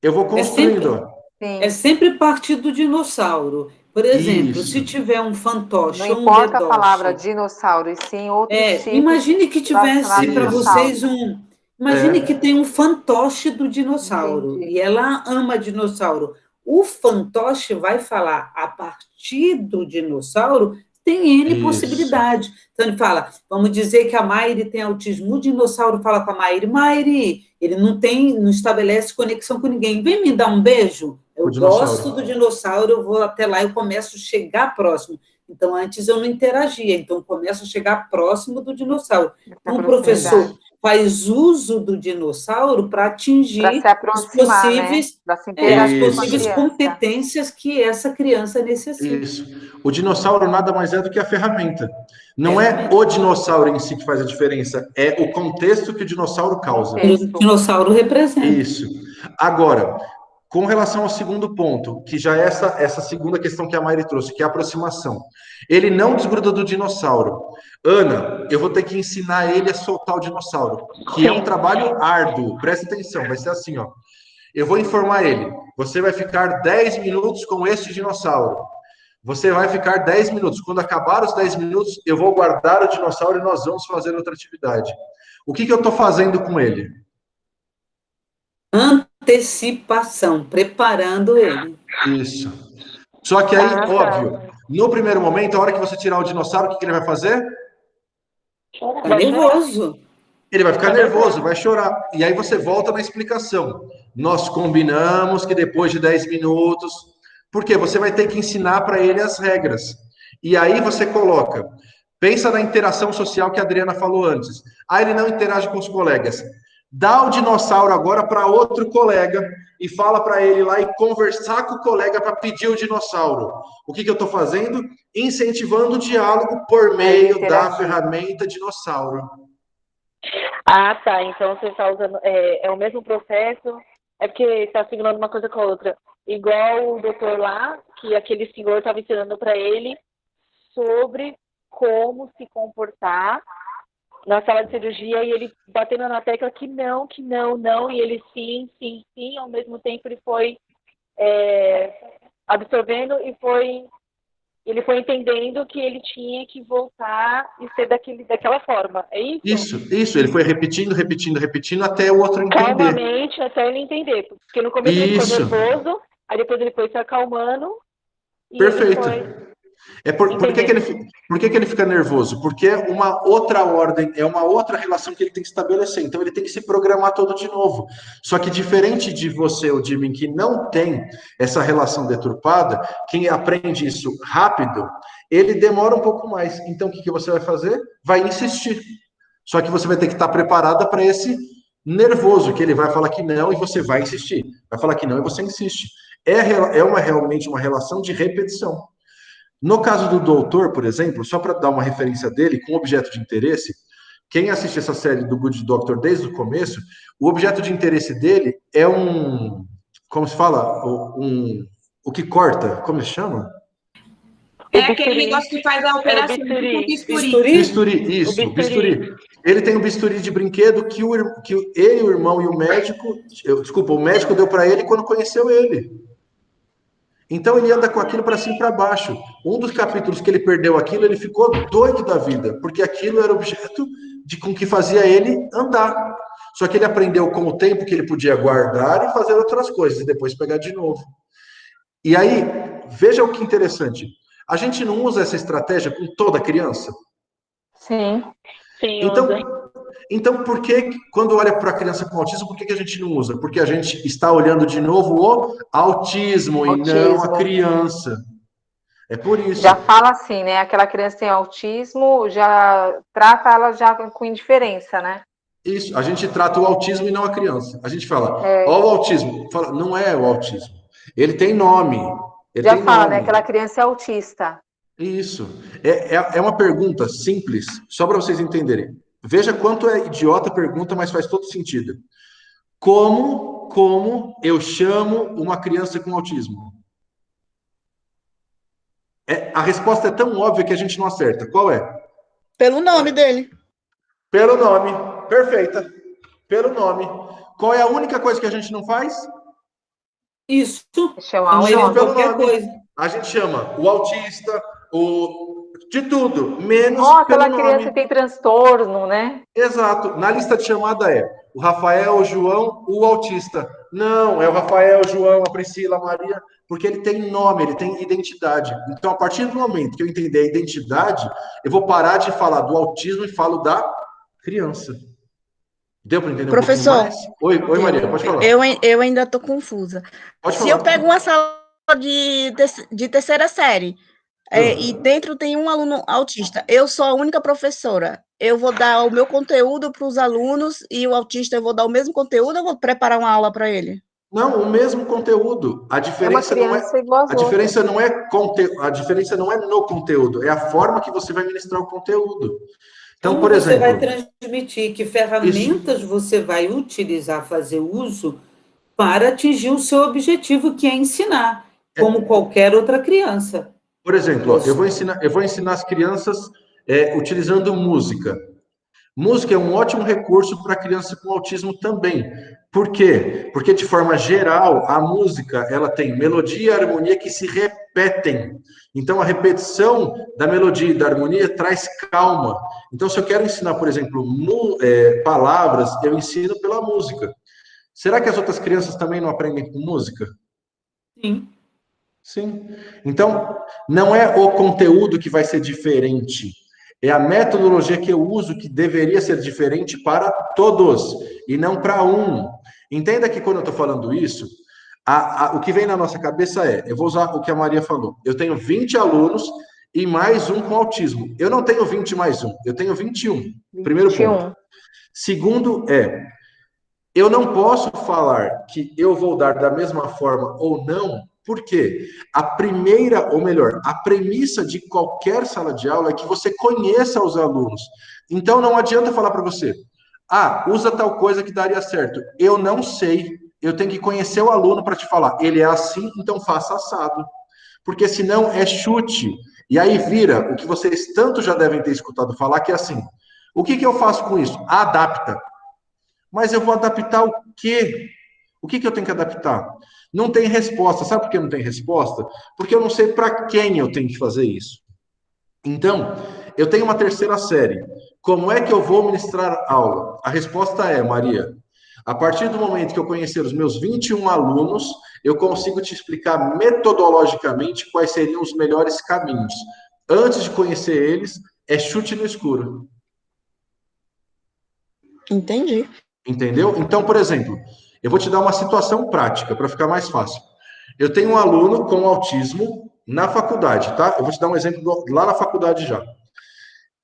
Eu vou construindo. É sempre partir do dinossauro. Por exemplo, se tiver um fantoche, não importa a palavra dinossauro, e sim outro tipo. Imagine que tivesse para vocês Imagine que tem um fantoche do dinossauro. Entendi. E ela ama dinossauro. O fantoche vai falar a partir do dinossauro. Tem N possibilidade. Então, ele fala, vamos dizer que a Maire tem autismo, o dinossauro fala com a Maire, Maire, ele não estabelece conexão com ninguém, vem me dar um beijo? Eu gosto do dinossauro, eu vou até lá, eu começo a chegar próximo. Então, antes eu não interagia, então eu começo a chegar próximo do dinossauro. Então, o professor faz uso do dinossauro para atingir as possíveis competências que essa criança necessita. Isso. O dinossauro nada mais é do que a ferramenta. Não é o dinossauro em si que faz a diferença, é o contexto que o dinossauro causa. O dinossauro representa. Isso. Agora, Com relação ao segundo ponto, que já é essa segunda questão que a Mayri trouxe, que é a aproximação. Ele não desgruda do dinossauro. Ana, eu vou ter que ensinar ele a soltar o dinossauro, que é um trabalho árduo. Presta atenção, vai ser assim, ó. Eu vou informar ele. Você vai ficar 10 minutos com este dinossauro. Você vai ficar 10 minutos. Quando acabar os 10 minutos, eu vou guardar o dinossauro e nós vamos fazer outra atividade. O que eu estou fazendo com ele? Antecipação, preparando ele. Isso. Só que aí, óbvio, no primeiro momento, a hora que você tirar o dinossauro, o que ele vai fazer? Tá nervoso. Ele vai ficar nervoso, vai chorar. E aí você volta na explicação. Nós combinamos que depois de 10 minutos... Porque você vai ter que ensinar para ele as regras. E aí você coloca... Pensa na interação social que a Adriana falou antes. Ah, ele não interage com os colegas. Dá o dinossauro agora para outro colega e fala para ele lá e conversar com o colega para pedir o dinossauro. O que eu estou fazendo? Incentivando o diálogo por meio da ferramenta dinossauro. Ah, tá. Então você está usando... É o mesmo processo? É porque está simulando uma coisa com a outra. Igual o doutor lá, que aquele senhor estava ensinando para ele sobre como se comportar na sala de cirurgia, e ele batendo na tecla que não, e ele sim, ao mesmo tempo ele foi absorvendo e ele foi entendendo que ele tinha que voltar e ser daquela forma, é isso? Isso, ele foi repetindo, até o outro entender. Calmamente, até ele entender, porque no começo ele ficou nervoso, aí depois ele foi se acalmando. E Perfeito. Ele foi... Por que ele fica nervoso? Porque é uma outra ordem, é uma outra relação que ele tem que estabelecer. Então, ele tem que se programar todo de novo. Só que, diferente de você, o Jimmy, que não tem essa relação deturpada, quem aprende isso rápido, ele demora um pouco mais. Então, o que você vai fazer? Vai insistir. Só que você vai ter que estar preparada para esse nervoso, que ele vai falar que não e você vai insistir. Vai falar que não e você insiste. Realmente uma relação de repetição. No caso do doutor, por exemplo, só para dar uma referência dele, com objeto de interesse, quem assiste essa série do Good Doctor desde o começo, o objeto de interesse dele é como se fala? O que corta, como se chama? É aquele negócio que faz a operação. Bisturi. Ele tem um bisturi de brinquedo que ele, o irmão e o médico... o médico deu para ele quando conheceu ele. Então ele anda com aquilo para cima e para baixo. Um dos capítulos que ele perdeu aquilo, ele ficou doido da vida, porque aquilo era objeto com que fazia ele andar. Só que ele aprendeu com o tempo que ele podia guardar e fazer outras coisas, e depois pegar de novo. E aí, veja o que interessante. A gente não usa essa estratégia com toda criança? Sim. Então, por que, quando olha para a criança com autismo, por que a gente não usa? Porque a gente está olhando de novo o autismo e não a criança. É por isso. Já fala assim, né? Aquela criança tem autismo, já trata ela já com indiferença, né? Isso, a gente trata o autismo e não a criança. A gente fala, ó o autismo. Fala, não é o autismo. Ele tem nome. Já fala, né? Aquela criança é autista. Isso. É uma pergunta simples, só para vocês entenderem. Veja quanto é idiota a pergunta, mas faz todo sentido. Como eu chamo uma criança com autismo? A resposta é tão óbvia que a gente não acerta. Qual é? Pelo nome dele. Pelo nome. Perfeita. Pelo nome. Qual é a única coisa que a gente não faz? Isso. Chamar qualquer coisa. A gente chama o autista, de tudo, menos aquela pelo nome. criança tem transtorno, né? Exato. Na lista de chamada é o Rafael, o João, o autista. Não, é o Rafael, o João, a Priscila, a Maria, porque ele tem nome, ele tem identidade. Então, a partir do momento que eu entender a identidade, eu vou parar de falar do autismo e falo da criança. Deu para entender Professor, um pouquinho mais? Oi, Maria, pode falar. Eu ainda estou confusa. Pode Se falar. eu pego uma sala de terceira série, e dentro tem um aluno autista, eu sou a única professora, eu vou dar o meu conteúdo para os alunos e o autista eu vou dar o mesmo conteúdo, eu vou preparar uma aula para ele? Não, o mesmo conteúdo. A diferença não é no conteúdo, é a forma que você vai ministrar o conteúdo. Então, por exemplo, você vai transmitir, que ferramentas você vai utilizar, fazer uso para atingir o seu objetivo, que é ensinar, como qualquer outra criança. Por exemplo, ó, eu vou ensinar as crianças utilizando música. Música é um ótimo recurso para criança com autismo também. Por quê? Porque, de forma geral, a música ela tem melodia e harmonia que se repetem. Então, a repetição da melodia e da harmonia traz calma. Então, se eu quero ensinar, por exemplo, palavras, eu ensino pela música. Será que as outras crianças também não aprendem com música? Sim. Sim. Então, não é o conteúdo que vai ser diferente. É a metodologia que eu uso que deveria ser diferente para todos e não para um. Entenda que quando eu estou falando isso, o que vem na nossa cabeça eu vou usar o que a Maria falou. Eu tenho 20 alunos e mais um com autismo. Eu não tenho 20 mais um, eu tenho 21. Primeiro ponto. Segundo eu não posso falar que eu vou dar da mesma forma ou não, porque a premissa de qualquer sala de aula é que você conheça os alunos. Então, não adianta falar para você, usa tal coisa que daria certo. Eu não sei, eu tenho que conhecer o aluno para te falar, ele é assim, então faça assado. Porque senão é chute. E aí vira o que vocês tanto já devem ter escutado falar, que é assim, o que eu faço com isso? Adapta. Mas eu vou adaptar o quê? O que eu tenho que adaptar? Não tem resposta. Sabe por que não tem resposta? Porque eu não sei para quem eu tenho que fazer isso. Então, eu tenho uma terceira série. Como é que eu vou ministrar aula? A resposta é, Maria, a partir do momento que eu conhecer os meus 21 alunos, eu consigo te explicar metodologicamente quais seriam os melhores caminhos. Antes de conhecer eles, é chute no escuro. Entendi. Entendeu? Então, por exemplo, eu vou te dar uma situação prática para ficar mais fácil. Eu tenho um aluno com autismo na faculdade, tá? Eu vou te dar um exemplo lá na faculdade já.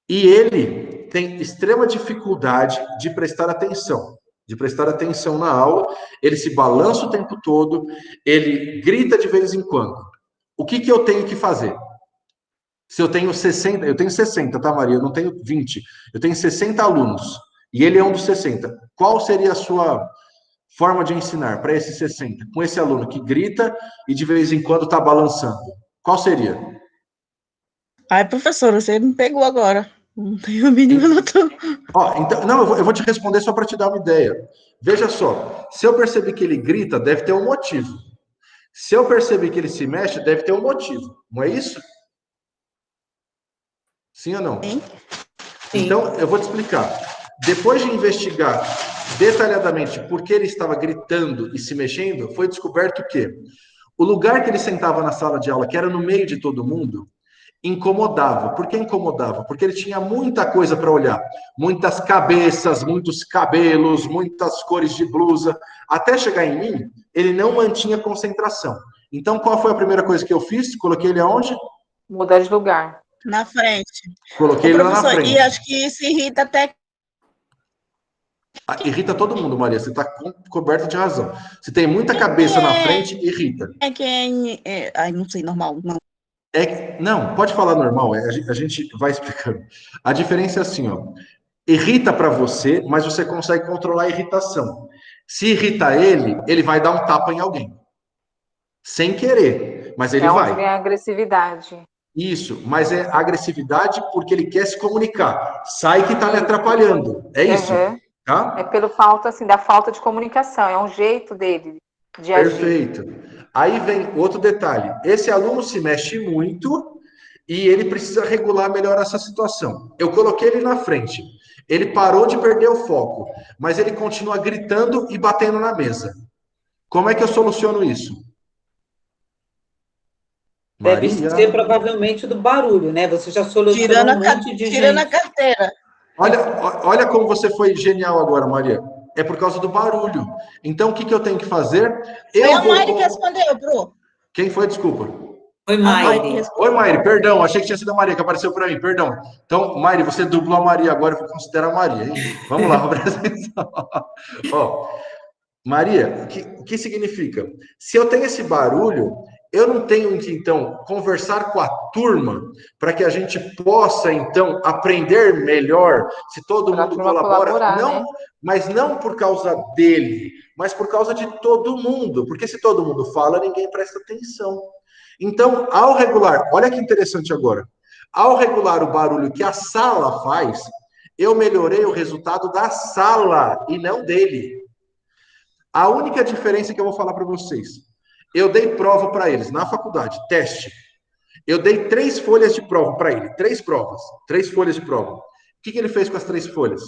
E ele tem extrema dificuldade de prestar atenção na aula, ele se balança o tempo todo, ele grita de vez em quando. O que eu tenho que fazer? Se eu tenho 60, tá, Maria? Eu não tenho 20. Eu tenho 60 alunos. E ele é um dos 60. Qual seria a sua forma de ensinar para esses 60? Com esse aluno que grita e de vez em quando está balançando. Qual seria? Ai, professora, você me pegou agora. Não tenho a mínima noção. Então, não, eu vou te responder só para te dar uma ideia. Veja só, se eu perceber que ele grita, deve ter um motivo. Se eu perceber que ele se mexe, deve ter um motivo. Não é isso? Sim ou não? Sim. Então, eu vou te explicar. Depois de investigar detalhadamente por que ele estava gritando e se mexendo, foi descoberto que o lugar que ele sentava na sala de aula, que era no meio de todo mundo, incomodava. Por que incomodava? Porque ele tinha muita coisa para olhar. Muitas cabeças, muitos cabelos, muitas cores de blusa. Até chegar em mim, ele não mantinha concentração. Então, qual foi a primeira coisa que eu fiz? Coloquei ele aonde? Mudar de lugar. Na frente. Coloquei ele lá na frente. E acho que isso irrita até... Irrita todo mundo, Maria. Você está coberta de razão. Se tem muita cabeça na frente, irrita. Ai, não sei, normal, não. Não, pode falar normal, a gente vai explicando. A diferença é assim, ó. Irrita para você, mas você consegue controlar a irritação. Se irrita ele vai dar um tapa em alguém. Sem querer, mas ele vai. Onde vem a agressividade. Isso, mas é agressividade porque ele quer se comunicar. Sai que está me atrapalhando. É isso. Tá? É pelo da falta de comunicação. É um jeito dele de agir. Perfeito. Aí vem outro detalhe. Esse aluno se mexe muito e ele precisa regular melhor essa situação. Eu coloquei ele na frente. Ele parou de perder o foco, mas ele continua gritando e batendo na mesa. Como é que eu soluciono isso? Deve ser provavelmente do barulho, né? Você já solucionou um monte de gente. Tirando a carteira. Olha como você foi genial agora, Maria. É por causa do barulho. Então, o que eu tenho que fazer? Foi a Mari que respondeu, Bru. Quem foi? Desculpa. Foi Mari. Oi, Mari, perdão. Achei que tinha sido a Maria que apareceu para mim, perdão. Então, Mari, você dublou a Maria, agora eu vou considerar a Maria, hein? Vamos lá, presta atenção. Ó, Maria, o que significa? Se eu tenho esse barulho, Eu não tenho que, então, conversar com a turma para que a gente possa, então, aprender melhor, se todo mundo colabora? Não, né? Mas não por causa dele, mas por causa de todo mundo. Porque se todo mundo fala, ninguém presta atenção. Então, ao regular, olha que interessante agora. Ao regular o barulho que a sala faz, eu melhorei o resultado da sala e não dele. A única diferença que eu vou falar para vocês, eu dei prova para eles na faculdade, teste. Eu dei 3 folhas de prova para ele, 3 provas, 3 folhas de prova. O que ele fez com as 3 folhas?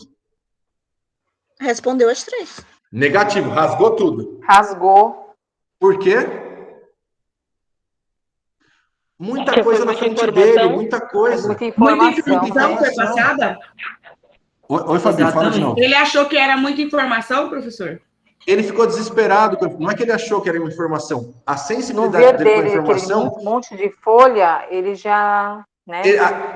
Respondeu as 3. Negativo, rasgou tudo. Rasgou. Por quê? Muita coisa na frente dele, muita coisa. Muita informação foi passada? Oi, Fabinho, fala de novo. Ele achou que era muita informação, professor? Ele ficou desesperado. Não é que ele achou que era uma informação. A sensibilidade dele com a informação... Um monte de folha, ele já... Né?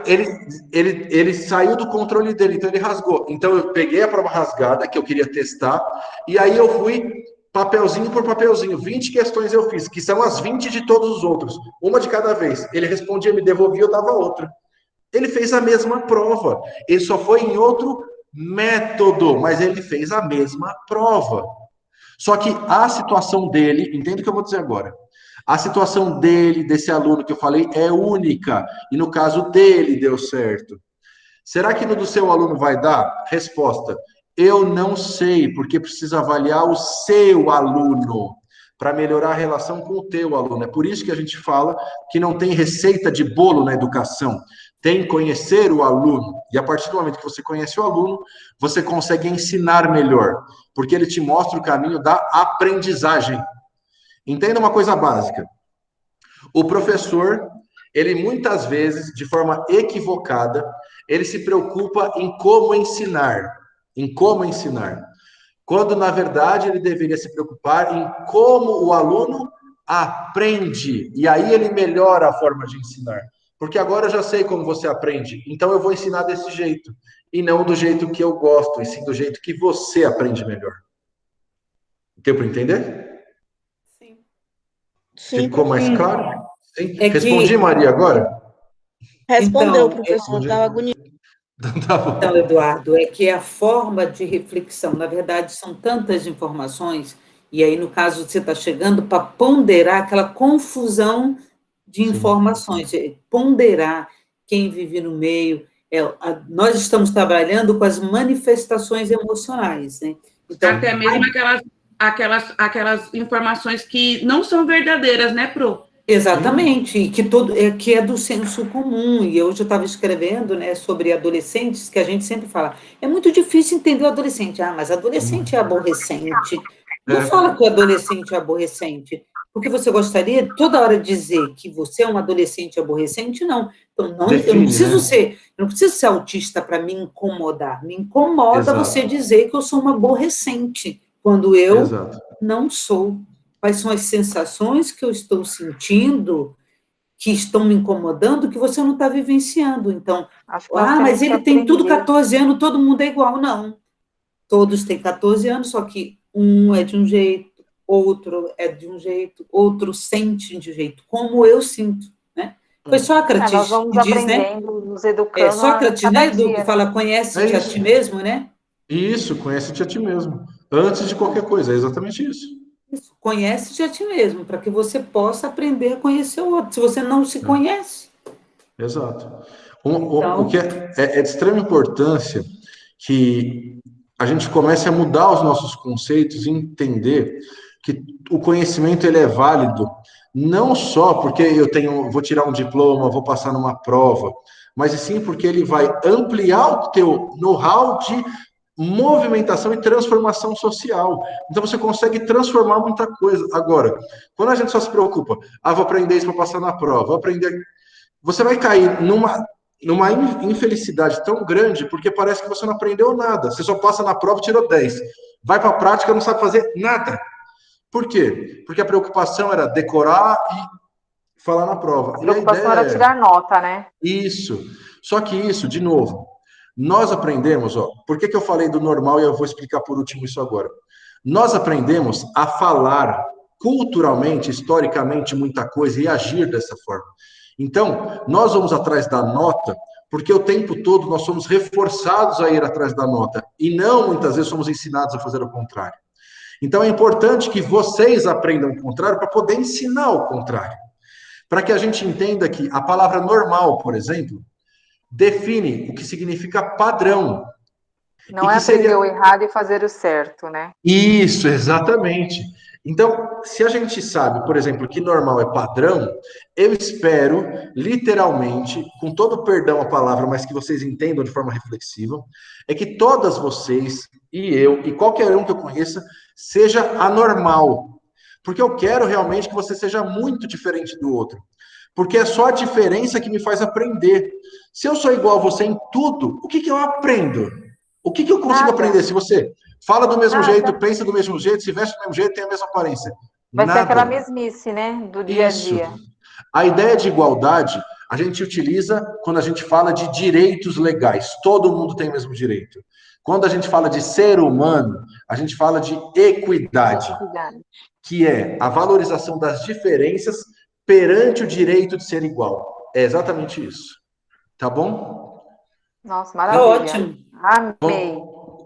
Ele saiu do controle dele, então ele rasgou. Então eu peguei a prova rasgada, que eu queria testar, e aí eu fui papelzinho por papelzinho. 20 questões eu fiz, que são as 20 de todos os outros. Uma de cada vez. Ele respondia, me devolvia, eu dava outra. Ele fez a mesma prova. Ele só foi em outro método, mas ele fez a mesma prova. Só que a situação dele, entenda o que eu vou dizer agora. A situação dele, desse aluno que eu falei, é única. E no caso dele deu certo. Será que no do seu aluno vai dar? Resposta: eu não sei, porque precisa avaliar o seu aluno para melhorar a relação com o teu aluno. É por isso que a gente fala que não tem receita de bolo na educação. Tem conhecer o aluno. E a partir do momento que você conhece o aluno, você consegue ensinar melhor. Porque ele te mostra o caminho da aprendizagem. Entenda uma coisa básica. O professor, ele muitas vezes, de forma equivocada, ele se preocupa em como ensinar. Em como ensinar. Quando, na verdade, ele deveria se preocupar em como o aluno aprende. E aí ele melhora a forma de ensinar. Porque agora eu já sei como você aprende, então eu vou ensinar desse jeito. E não do jeito que eu gosto, e sim do jeito que você aprende melhor. Deu para entender? Sim. Ficou mais claro? Sim. Respondi, Maria, agora? Respondeu, professor, estava agoniado. Então, Eduardo, é que a forma de reflexão, na verdade, são tantas informações, e aí, no caso, você está chegando para ponderar aquela confusão de informações, ponderar quem vive no meio. Nós estamos trabalhando com as manifestações emocionais, né? Então, até mesmo aquelas informações que não são verdadeiras, né, Pro? Exatamente, que é do senso comum. E hoje eu estava escrevendo, né, sobre adolescentes, que a gente sempre fala, é muito difícil entender o adolescente. Ah, mas adolescente é aborrecente. Não fala que o adolescente é aborrecente, porque você gostaria toda hora de dizer que você é um adolescente aborrecente? Não. Então, eu não preciso ser autista para me incomodar. Me incomoda você dizer que eu sou uma aborrecente, quando eu não sou. Quais são as sensações que eu estou sentindo, que estão me incomodando, que você não está vivenciando. Então, mas ele tem tudo 14 anos, todo mundo é igual. Não. Todos têm 14 anos, só que um é de um jeito, outro é de um jeito, outro sente de um jeito, como eu sinto, né? Foi Sócrates nós vamos que diz, né? Nos educando Sócrates, né, Edu, que fala, conhece-te a ti mesmo, né? Isso, conhece-te a ti mesmo. Antes de qualquer coisa, é exatamente isso. Conhece-te a ti mesmo, para que você possa aprender a conhecer o outro, se você não se conhece. Exato. O que é de extrema importância que a gente comece a mudar os nossos conceitos e entender que o conhecimento ele é válido, não só porque vou tirar um diploma, vou passar numa prova, mas sim porque ele vai ampliar o teu know-how de movimentação e transformação social. Então você consegue transformar muita coisa. Agora, quando a gente só se preocupa, vou aprender isso para passar na prova, vou aprender... Você vai cair numa infelicidade tão grande, porque parece que você não aprendeu nada. Você só passa na prova e tirou 10. Vai para a prática, não sabe fazer nada. Por quê? Porque a preocupação era decorar e falar na prova. A preocupação era tirar nota, né? Isso. Só que isso, de novo, nós aprendemos, por que eu falei do normal e eu vou explicar por último isso agora? Nós aprendemos a falar culturalmente, historicamente, muita coisa e agir dessa forma. Então, nós vamos atrás da nota, porque o tempo todo nós somos reforçados a ir atrás da nota, e não, muitas vezes, somos ensinados a fazer o contrário. Então, é importante que vocês aprendam o contrário para poder ensinar o contrário. Para que a gente entenda que a palavra normal, por exemplo, define o que significa padrão. Não é aprender o errado e fazer o certo, né? Isso, exatamente. Então, se a gente sabe, por exemplo, que normal é padrão, eu espero, literalmente, com todo o perdão à palavra, mas que vocês entendam de forma reflexiva, é que todas vocês, e eu, e qualquer um que eu conheça, seja anormal. Porque eu quero realmente que você seja muito diferente do outro. Porque é só a diferença que me faz aprender. Se eu sou igual a você em tudo, o que eu aprendo? O que eu consigo aprender? Se você fala do mesmo jeito, pensa do mesmo jeito, se veste do mesmo jeito, tem a mesma aparência. Vai ser aquela mesmice, né? Do dia a dia. A ideia de igualdade, a gente utiliza quando a gente fala de direitos legais. Todo mundo tem o mesmo direito. Quando a gente fala de ser humano, a gente fala de equidade, que é a valorização das diferenças perante o direito de ser igual. É exatamente isso. Tá bom? Nossa, maravilha. Tá ótimo. Amei.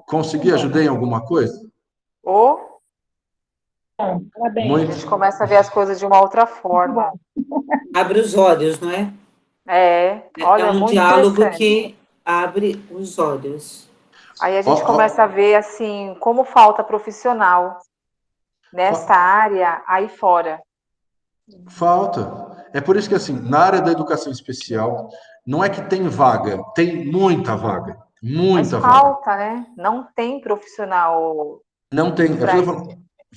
Consegui ajudar em alguma coisa? Parabéns. A gente começa a ver as coisas de uma outra forma. Abre os olhos, não é? Olha, é um muito diálogo que abre os olhos. Aí a gente começa a ver, assim, como falta profissional nessa área aí fora. Falta. É por isso que, assim, na área da educação especial, não é que tem vaga, tem muita vaga. Muita vaga. Falta, né? Não tem profissional. Não tem.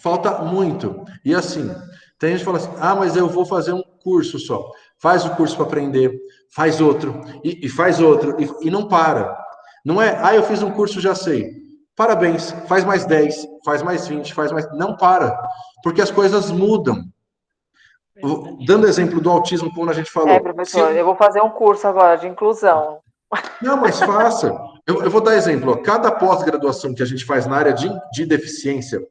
Falta muito. E assim, tem gente que fala assim, mas eu vou fazer um curso só. Faz o curso para aprender, faz outro, e faz outro, e não para. Não é, eu fiz um curso, já sei. Parabéns, faz mais 10, faz mais 20, faz mais... Não para, porque as coisas mudam. Dando exemplo do autismo, como a gente falou. Professor, eu vou fazer um curso agora de inclusão. Não, mas faça. Eu vou dar exemplo. Cada pós-graduação que a gente faz na área de deficiência,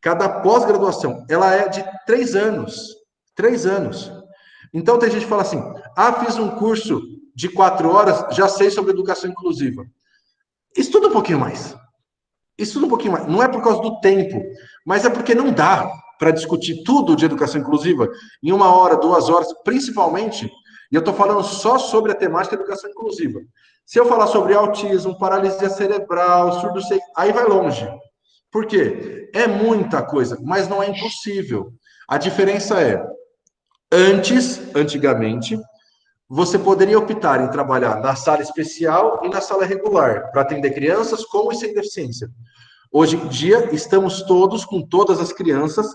cada pós-graduação, ela é de 3 anos. 3 anos. Então, tem gente que fala assim, fiz um curso de 4 horas, já sei sobre educação inclusiva. Estuda um pouquinho mais. Estuda um pouquinho mais. Não é por causa do tempo, mas é porque não dá para discutir tudo de educação inclusiva em 1 hora, 2 horas, principalmente, e eu estou falando só sobre a temática de educação inclusiva. Se eu falar sobre autismo, paralisia cerebral, surdo cegueira, aí vai longe. Por quê? É muita coisa, mas não é impossível. A diferença é, antigamente, você poderia optar em trabalhar na sala especial e na sala regular, para atender crianças com e sem deficiência. Hoje em dia, estamos todos com todas as crianças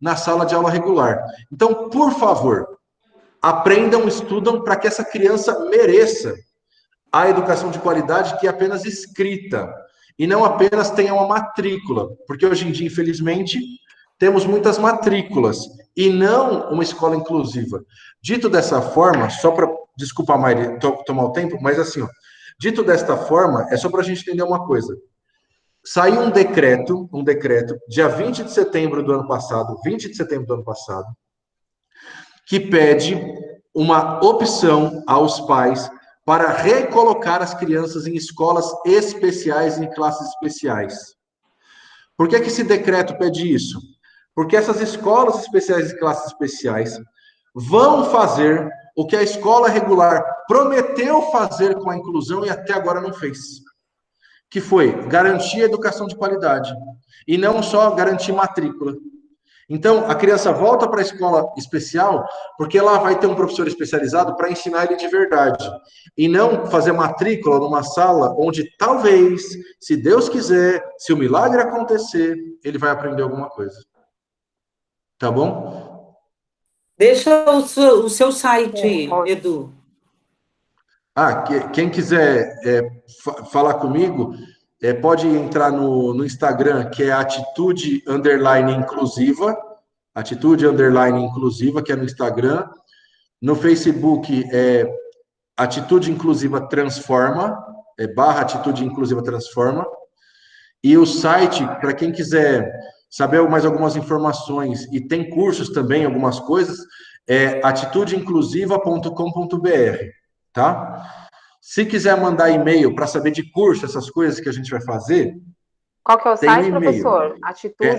na sala de aula regular. Então, por favor, aprendam, estudam para que essa criança mereça a educação de qualidade que é apenas escrita e não apenas tenha uma matrícula, porque hoje em dia, infelizmente, temos muitas matrículas e não uma escola inclusiva. Dito dessa forma, só para, desculpa, Maire, tomar o tempo, mas assim, dito desta forma, é só para a gente entender uma coisa. Saiu um decreto, dia 20 de setembro do ano passado, que pede uma opção aos pais para recolocar as crianças em escolas especiais e em classes especiais. Por que esse decreto pede isso? Porque essas escolas especiais e classes especiais vão fazer o que a escola regular prometeu fazer com a inclusão e até agora não fez. Que foi garantir a educação de qualidade e não só garantir matrícula. Então, a criança volta para a escola especial porque ela vai ter um professor especializado para ensinar ele de verdade. E não fazer matrícula numa sala onde talvez, se Deus quiser, se o milagre acontecer, ele vai aprender alguma coisa. Tá bom? Deixa o seu site, Edu. Quem quiser falar comigo, pode entrar no Instagram, que é atitude_inclusiva, que é no Instagram. No Facebook é Atitude Inclusiva Transforma, /Atitude Inclusiva Transforma. E o site, para quem quiser saber mais algumas informações, e tem cursos também, algumas coisas, é atitudeinclusiva.com.br, tá? Se quiser mandar e-mail para saber de curso, essas coisas que a gente vai fazer, qual que é o site, e-mail, professor?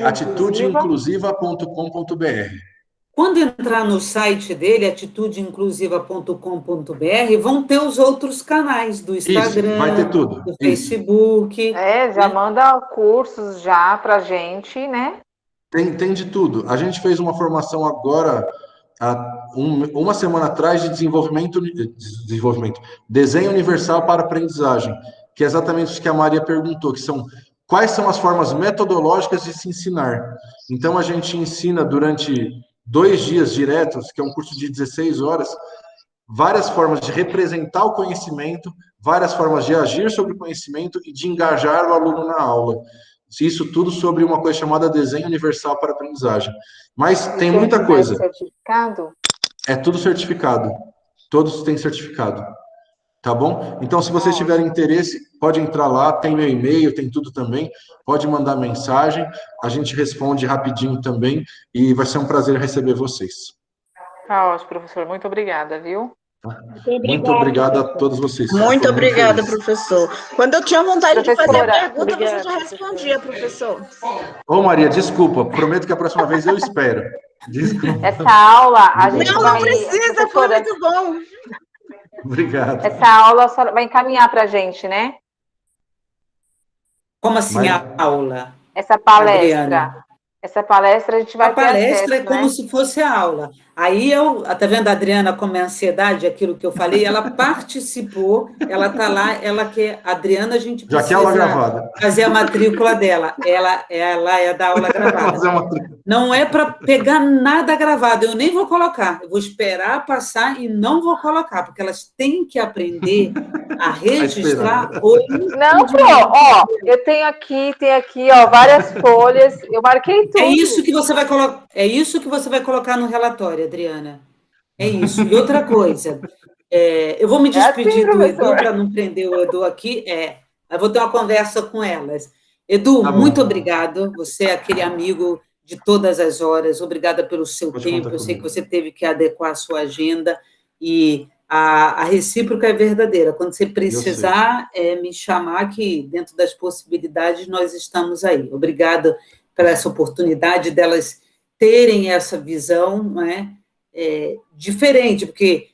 atitudeinclusiva.com.br. Quando entrar no site dele, atitudeinclusiva.com.br, vão ter os outros canais do Instagram, isso, vai ter tudo. do Facebook. Já manda cursos já pra gente, né? Tem de tudo. A gente fez uma formação agora, uma semana atrás, de desenho universal para aprendizagem, que é exatamente o que a Maria perguntou, que são quais são as formas metodológicas de se ensinar. Então, a gente ensina durante 2 dias diretos, que é um curso de 16 horas, várias formas de representar o conhecimento, várias formas de agir sobre o conhecimento e de engajar o aluno na aula. Isso tudo sobre uma coisa chamada desenho universal para aprendizagem. Mas tem muita coisa. Certificado? É tudo certificado. Todos têm certificado. Tá bom? Então, se vocês tiverem interesse, pode entrar lá, tem meu e-mail, tem tudo também, pode mandar mensagem, a gente responde rapidinho também, e vai ser um prazer receber vocês. Tá ótimo, professor. Muito obrigada, viu? Muito obrigado a todos vocês. Muito obrigada, professor. Quando eu tinha vontade de fazer a pergunta, Obrigada, você já respondia, professor. Ô, Maria, desculpa, prometo que a próxima vez eu espero. Desculpa. Essa aula, a gente Não precisa, foi muito bom. Obrigado. Essa aula só vai encaminhar pra gente, né? Como assim a aula? Essa palestra. Adriana? Essa palestra a gente vai ter acesso, A palestra é como né? se fosse a aula. Aí tá vendo a Adriana como é ansiedade, aquilo que eu falei? Ela participou, ela está lá, ela quer. Adriana, a gente Já quer aula gravada. fazer a matrícula dela. Ela é da aula gravada. Não é para pegar nada gravado, eu nem vou colocar. Eu vou esperar passar e não vou colocar, porque elas têm que aprender a registrar. Não, pô, ó, eu tenho aqui, ó, várias folhas, eu marquei tudo. É isso que você vai colocar. É isso que você vai colocar no relatório, Adriana. É isso. E outra coisa, eu vou me despedir do Edu para não prender o Edu aqui. Eu vou ter uma conversa com elas. Edu, muito obrigado. Você é aquele amigo de todas as horas. Obrigada pelo seu tempo. Eu sei que você teve que adequar a sua agenda e a recíproca é verdadeira. Quando você precisar, me chamar, que dentro das possibilidades nós estamos aí. Obrigada por essa oportunidade delas terem essa visão, não é? Diferente, porque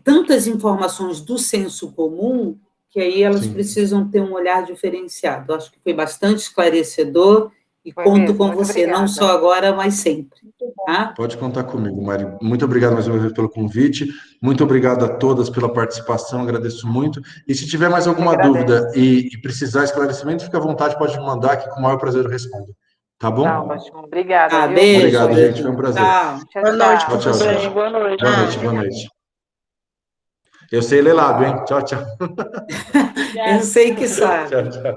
tantas informações do senso comum que aí elas precisam ter um olhar diferenciado. Acho que foi bastante esclarecedor e conto com você, não só agora, mas sempre. Tá? Pode contar comigo, Mari. Muito obrigado mais uma vez pelo convite. Muito obrigado a todas pela participação, agradeço muito. E se tiver mais alguma dúvida e precisar esclarecimento, fica à vontade, pode me mandar, que com o maior prazer eu respondo. Tá bom? Tá ótimo. Obrigada. Beijo. Obrigado, gente. Foi um prazer. Tchau. Boa noite, Tchau, tchau. Boa noite. Boa noite. Eu sei ler lábio, hein? Tchau, tchau. Eu sei que sabe. Tchau, tchau.